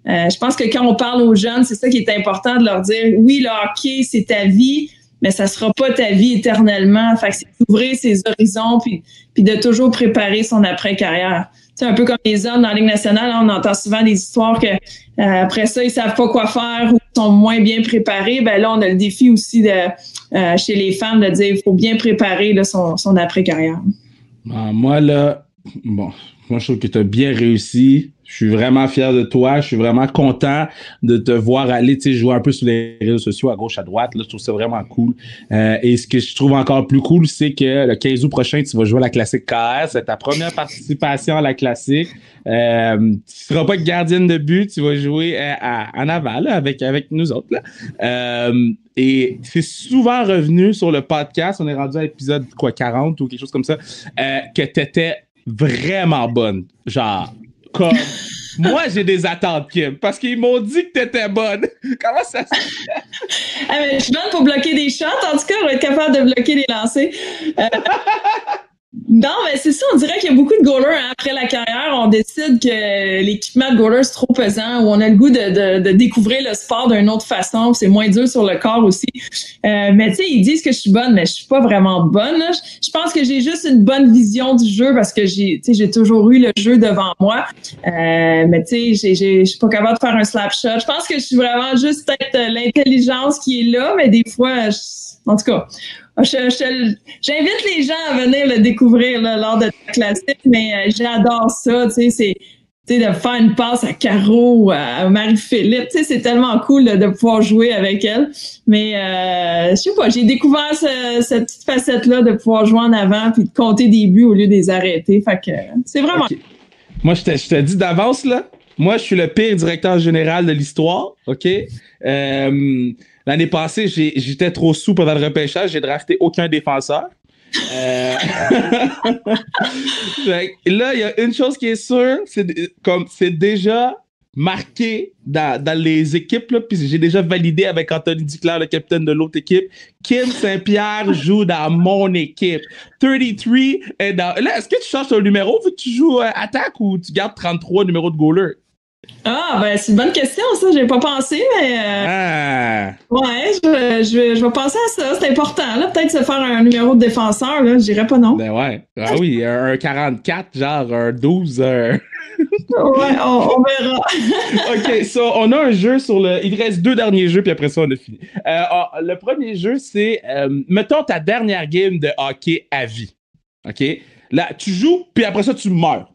je pense que quand on parle aux jeunes, c'est ça qui est important de leur dire, oui, le hockey, c'est ta vie, mais ça sera pas ta vie éternellement. Fait que c'est d'ouvrir ses horizons puis de toujours préparer son après-carrière. C'est un peu comme les hommes dans la Ligue nationale, hein, on entend souvent des histoires que après ça, ils savent pas quoi faire ou sont moins bien préparés. Ben là, on a le défi aussi chez les femmes de dire il faut bien préparer là, son après-carrière. Moi, là, bon, moi, je trouve que tu as bien réussi. Je suis vraiment fier de toi. Je suis vraiment content de te voir aller, tu sais, jouer un peu sur les réseaux sociaux à gauche, à droite. Là, je trouve ça vraiment cool. Et ce que je trouve encore plus cool, c'est que le 15 août prochain, tu vas jouer à la Classique KR. C'est ta première participation à la Classique. Tu seras pas gardienne de but. Tu vas jouer en avant, là, avec nous autres, là. Et c'est souvent revenu sur le podcast. On est rendu à l'épisode, 40 ou quelque chose comme ça, que t'étais vraiment bonne. Genre, comme moi, j'ai des attentes, Kim, parce qu'ils m'ont dit que t'étais bonne. Comment ça se fait? Mais je suis bonne pour bloquer des shots. En tout cas, on va être capable de bloquer des lancers. Non, mais c'est ça, on dirait qu'il y a beaucoup de goalers. Hein. Après la carrière, on décide que l'équipement de goaler, c'est trop pesant, ou on a le goût de découvrir le sport d'une autre façon, c'est moins dur sur le corps aussi. Mais tu sais, ils disent que je suis bonne, mais je suis pas vraiment bonne. Là. Je pense que j'ai juste une bonne vision du jeu parce que j'ai toujours eu le jeu devant moi. Mais tu sais, je suis pas capable de faire un slap shot. Je pense que je suis vraiment juste peut-être l'intelligence qui est là, mais des fois, en tout cas... J'invite les gens à venir le découvrir là, lors de la classique, mais j'adore ça, tu sais, c'est de faire une passe à Caro ou à Marie-Philippe, tu sais, c'est tellement cool de pouvoir jouer avec elle. Mais je sais pas, j'ai découvert cette petite facette-là de pouvoir jouer en avant puis de compter des buts au lieu de les arrêter. Fait que c'est vraiment... Okay. Moi, je te dis d'avance, là, moi, je suis le pire directeur général de l'histoire, OK? L'année passée, j'étais trop sous pendant le repêchage, j'ai drafté aucun défenseur. Là, il y a une chose qui est sûre, c'est déjà marqué dans les équipes, là, puis j'ai déjà validé avec Anthony Duclair, le capitaine de l'autre équipe. Kim Saint-Pierre joue dans mon équipe. 33 est dans... Là, est-ce que tu changes ton numéro vu que tu joues attaque ou tu gardes 33 numéros de goaler? Ah, ben, c'est une bonne question, ça. J'ai pas pensé, mais. Ouais, je vais penser à ça. C'est important, là. Peut-être se faire un numéro de défenseur, là. Je dirais pas non. Ben ouais. Ah oui, un 44, genre un 12. Ouais, on verra. OK, so, on a un jeu sur le. Il reste 2 derniers jeux, puis après ça, on a fini. Le premier jeu, c'est. Mettons ta dernière game de hockey à vie. OK? Là, tu joues, puis après ça, tu meurs.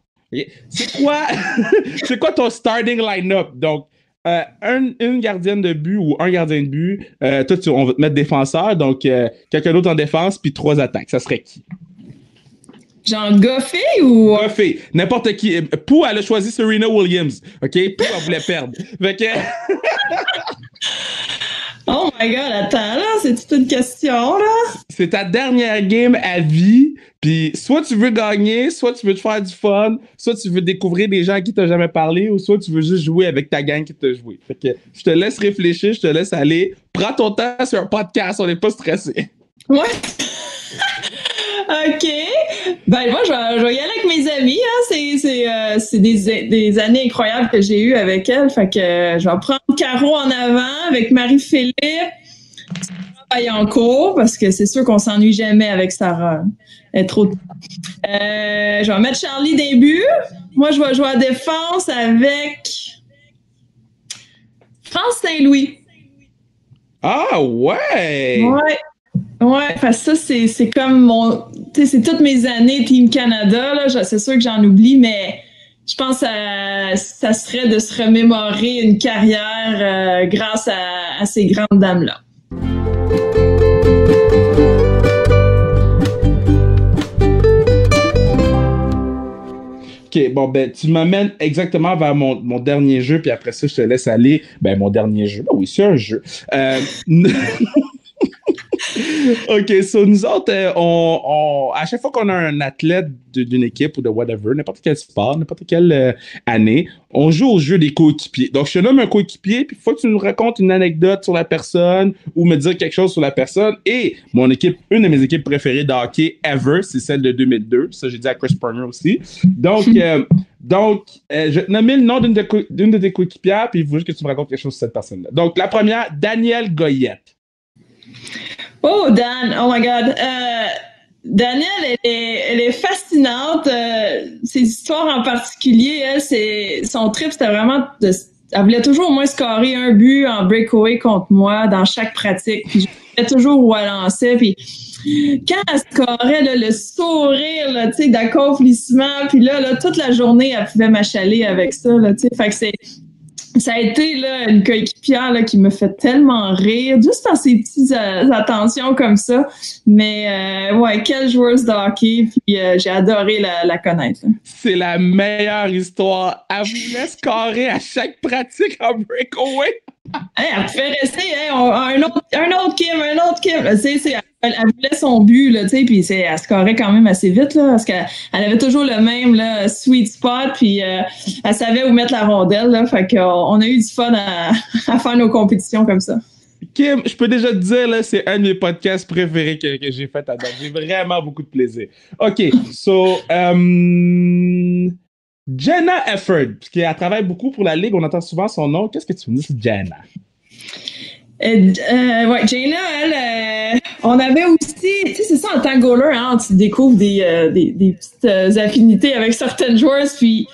C'est quoi ton starting line-up? Donc, une gardienne de but ou un gardien de but, toi, on va te mettre défenseur, donc quelqu'un d'autre en défense, puis 3 attaques. Ça serait qui? Genre Goffey ou... Goffey, n'importe qui. Pou, elle a choisi Serena Williams. OK? Pou, elle voulait perdre. Fait que... Oh my God, attends, là, c'est toute une question, là. C'est ta dernière game à vie, puis soit tu veux gagner, soit tu veux te faire du fun, soit tu veux découvrir des gens à qui t'as jamais parlé, ou soit tu veux juste jouer avec ta gang qui t'a joué. Fait que je te laisse réfléchir, je te laisse aller. Prends ton temps sur un podcast, on n'est pas stressé. Ouais. OK. Ben moi, je vais y aller avec mes amis. Hein. C'est des années incroyables que j'ai eues avec elle. Fait que je vais prendre Caro en avant avec Marie-Philippe. En cours parce que c'est sûr qu'on s'ennuie jamais avec Sarah. Elle est trop... je vais mettre Charlie début. Moi, je vais jouer à défense avec France Saint-Louis. Ah ouais! Ouais, parce que ça, c'est comme mon... Tu sais, c'est toutes mes années Team Canada, là. C'est sûr que j'en oublie, mais je pense que ça serait de se remémorer une carrière grâce à ces grandes dames-là. OK, bon, ben, tu m'amènes exactement vers mon dernier jeu, puis après ça, je te laisse aller. Ben, mon dernier jeu. Oh oui, c'est un jeu. OK, so nous autres, à chaque fois qu'on a un athlète d'une équipe ou de whatever, n'importe quel sport, n'importe quelle année, on joue au jeu des coéquipiers. Donc, je te nomme un coéquipier, puis il faut que tu nous racontes une anecdote sur la personne ou me dire quelque chose sur la personne. Et une de mes équipes préférées de hockey ever, c'est celle de 2002. Ça, j'ai dit à Chris Pronger aussi. Donc, je vais te nommer le nom d'une de tes coéquipières, puis il faut juste que tu me racontes quelque chose sur cette personne-là. Donc, la première, Danielle Goyette. Oh, Dan, oh my God. Danielle, elle est fascinante. Ses histoires en particulier, son trip, c'était vraiment elle voulait toujours au moins scorer un but en breakaway contre moi dans chaque pratique. Puis je savais toujours où elle lançait. Puis quand elle scorait, là, le sourire, là, tu sais, d'accomplissement, puis là, toute la journée, elle pouvait m'achaler avec ça, là, tu sais. Fait que ça a été là, une coéquipière là, qui me fait tellement rire, juste dans ses petites attentions comme ça. Mais ouais, quelle joueuse de hockey, puis j'ai adoré la connaître. Là. C'est la meilleure histoire. Elle vous laisse scorer à chaque pratique en breakaway. Hey, elle pouvait rester, un autre Kim. Elle voulait son but, là, tu sais, puis elle scorait quand même assez vite, là, parce qu'elle avait toujours le même, là, sweet spot, puis elle savait où mettre la rondelle, là, fait qu'on a eu du fun à faire nos compétitions comme ça. Kim, je peux déjà te dire, là, c'est un de mes podcasts préférés que j'ai fait à date. J'ai vraiment beaucoup de plaisir. OK, so, Jenna Efford, parce qu'elle travaille beaucoup pour la Ligue, on entend souvent son nom. Qu'est-ce que tu me dis sur Jenna? Ouais, Jenna, elle, on avait aussi, tu sais, c'est ça en tant que goaler, hein, tu découvres des petites affinités avec certaines joueuses, puis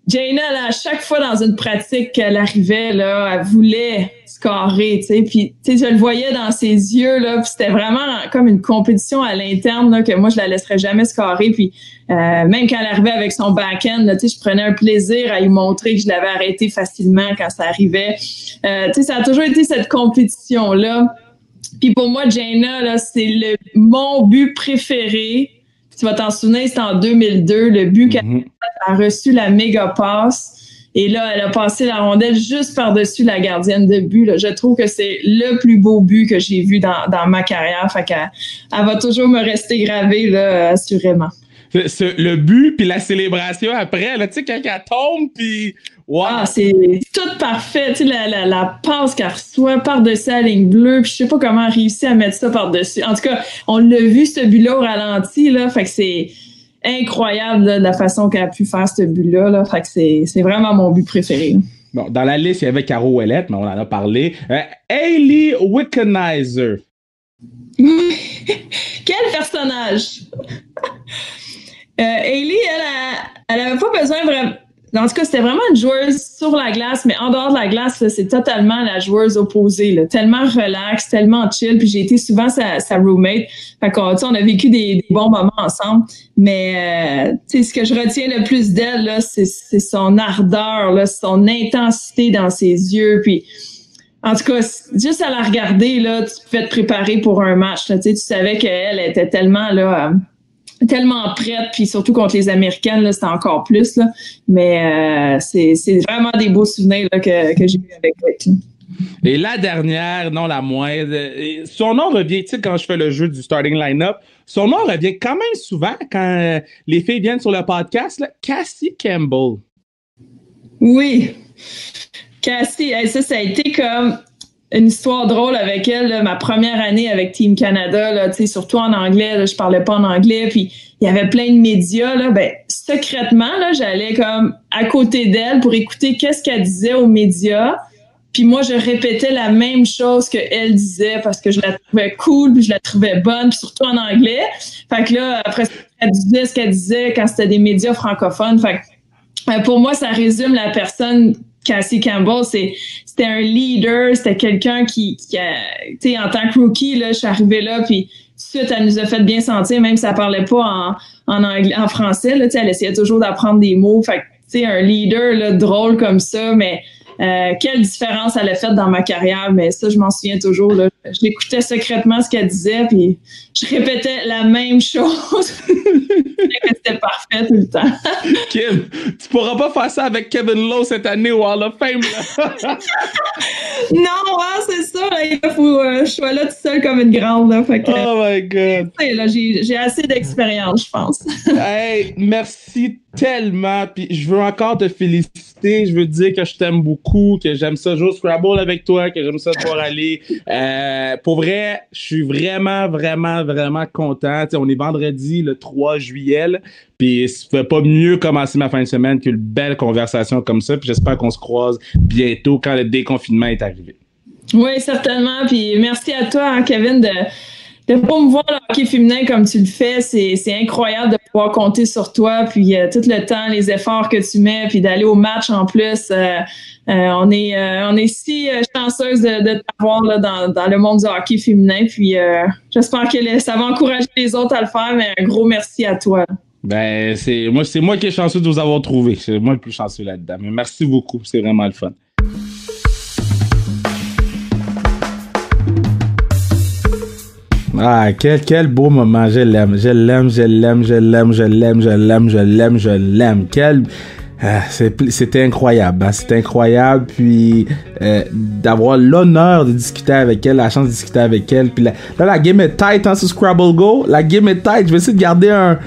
Jenna, là, à chaque fois dans une pratique qu'elle arrivait, là, elle voulait scorer, tu sais, puis tu sais, je le voyais dans ses yeux, là, puis c'était vraiment comme une compétition à l'interne, là, que moi, je la laisserais jamais scorer, puis même quand elle arrivait avec son back-end, là, tu sais, je prenais un plaisir à lui montrer que je l'avais arrêté facilement quand ça arrivait. Tu sais, ça a toujours été cette compétition-là. Puis pour moi, Jenna, là, c'est mon but préféré. Tu vas t'en souvenir, c'était en 2002, le but qu'elle a reçu la méga passe. Et là, elle a passé la rondelle juste par-dessus la gardienne de but. Là. Je trouve que c'est le plus beau but que j'ai vu dans ma carrière. Fait qu'elle va toujours me rester gravée, là, assurément. Le but, puis la célébration après, là, tu sais, quand elle tombe, puis... Wow. Ah, c'est tout parfait. Tu sais, la passe qu'elle reçoit par-dessus la ligne bleue, puis je sais pas comment elle réussit à mettre ça par-dessus. En tout cas, on l'a vu, ce but-là, au ralenti, là, fait que c'est incroyable là, de la façon qu'elle a pu faire ce but-là. Là, fait que c'est vraiment mon but préféré. Là. Bon, dans la liste, il y avait Caro Ouellette, mais on en a parlé. Hayley Wickenheiser. Quel personnage! Hayley, elle avait pas besoin vraiment... En tout cas, c'était vraiment une joueuse sur la glace, mais en dehors de la glace, là, c'est totalement la joueuse opposée. Là. Tellement relax, tellement chill. Puis j'ai été souvent sa roommate. Fait qu'on on a vécu des bons moments ensemble. Mais ce que je retiens le plus d'elle, là, c'est son ardeur, là, son intensité dans ses yeux. Puis en tout cas, juste à la regarder, là, tu pouvais te préparer pour un match. Là, tu savais qu'elle était tellement là. Tellement prête, puis surtout contre les Américaines, là, c'était encore plus. Là. Mais c'est vraiment des beaux souvenirs là, que j'ai eu avec elle. Et la dernière, non la moindre, son nom revient, tu sais, quand je fais le jeu du starting line-up, son nom revient quand même souvent quand les filles viennent sur le podcast, là, Cassie Campbell. Oui. Cassie, ça a été comme... une histoire drôle avec elle, là, ma première année avec Team Canada, là, surtout en anglais, là, je parlais pas en anglais, puis il y avait plein de médias, là, ben, secrètement, là, j'allais comme à côté d'elle pour écouter qu'est-ce qu'elle disait aux médias, puis moi, je répétais la même chose qu'elle disait parce que je la trouvais cool, puis je la trouvais bonne, puis surtout en anglais. Fait que là, après, elle disait ce qu'elle disait quand c'était des médias francophones. Fait que, pour moi, ça résume la personne Cassie Campbell, c'était un leader, c'était quelqu'un qui tu sais, en tant que rookie, là, je suis arrivée là, puis tout de suite, elle nous a fait bien sentir, même si elle parlait pas en anglais, en français, là, tu sais, elle essayait toujours d'apprendre des mots. Fait que, tu sais, un leader, là, drôle comme ça, mais quelle différence elle a faite dans ma carrière, mais ça, je m'en souviens toujours, là. J'écoutais secrètement ce qu'elle disait, puis je répétais la même chose. C'était parfait tout le temps. Kim, tu pourras pas faire ça avec Kevin Lowe cette année au Hall of Fame, là. Non, c'est ça. Là, il faut que je sois là toute seule comme une grande. Là, fait que, Oh my God. Là, j'ai assez d'expérience, je pense. Hey, merci tellement. Puis je veux encore te féliciter. Je veux te dire que je t'aime beaucoup, que j'aime ça jouer au Scrabble avec toi, que j'aime ça te voir aller. Pour vrai, je suis vraiment, vraiment, vraiment content. T'sais, on est vendredi, le 3 juillet. Là, puis ça fait pas mieux commencer ma fin de semaine qu'une belle conversation comme ça. Puis j'espère qu'on se croise bientôt quand le déconfinement est arrivé. Oui, certainement. Puis merci à toi, hein, Kevin, de promouvoir le hockey féminin comme tu le fais. C'est incroyable de pouvoir compter sur toi, puis tout le temps, les efforts que tu mets, puis d'aller au match en plus. On est si chanceuse de t'avoir là, dans le monde du hockey féminin. Puis j'espère que ça va encourager les autres à le faire, mais un gros merci à toi. Ben, c'est moi qui est chanceux de vous avoir trouvé. C'est moi le plus chanceux là-dedans. Mais merci beaucoup. C'est vraiment le fun. Ah, quel beau moment. Je l'aime. C'était incroyable. Hein? C'était incroyable. Puis d'avoir l'honneur de discuter avec elle, la chance de discuter avec elle. Puis là, la game est tight hein, sur Scrabble Go. La game est tight. Je vais essayer de garder un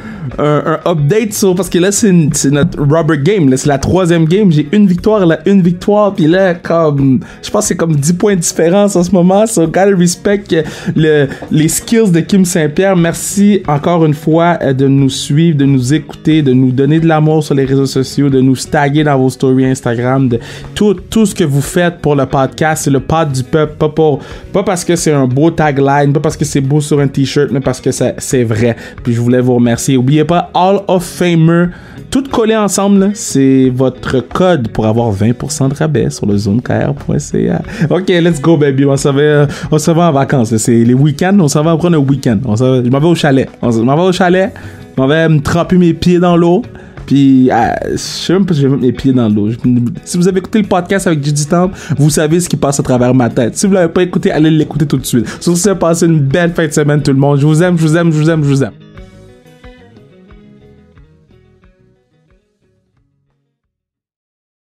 update sur... Parce que là, c'est notre rubber game. Là, c'est la 3e game. J'ai une victoire. Puis là, comme... Je pense que c'est comme 10 points de différence en ce moment. So, gotta respect les skills de Kim Saint-Pierre. Merci encore une fois de nous suivre, de nous écouter, de nous donner de l'amour sur les réseaux sociaux, de nous taguer dans vos stories Instagram, de tout ce que vous faites pour le podcast. C'est le pod du peuple, pas parce que c'est un beau tagline, pas parce que c'est beau sur un t-shirt, mais parce que c'est vrai. Puis je voulais vous remercier. Oubliez pas, Hall of Famer, tout collé ensemble, là, c'est votre code pour avoir 20% de rabais sur le zonekr.ca. Ok, let's go baby, on s'en va en vacances. Là. C'est les week-ends, on s'en va prendre un week-end. Je m'en vais au chalet. Je m'en vais me tremper mes pieds dans l'eau. Puis, je sais même pas si je vais mettre mes pieds dans l'eau. Si vous avez écouté le podcast avec J.D. Temple, vous savez ce qui passe à travers ma tête. Si vous l'avez pas écouté, allez l'écouter tout de suite. Sur ce, passez une belle fin de semaine tout le monde. Je vous aime.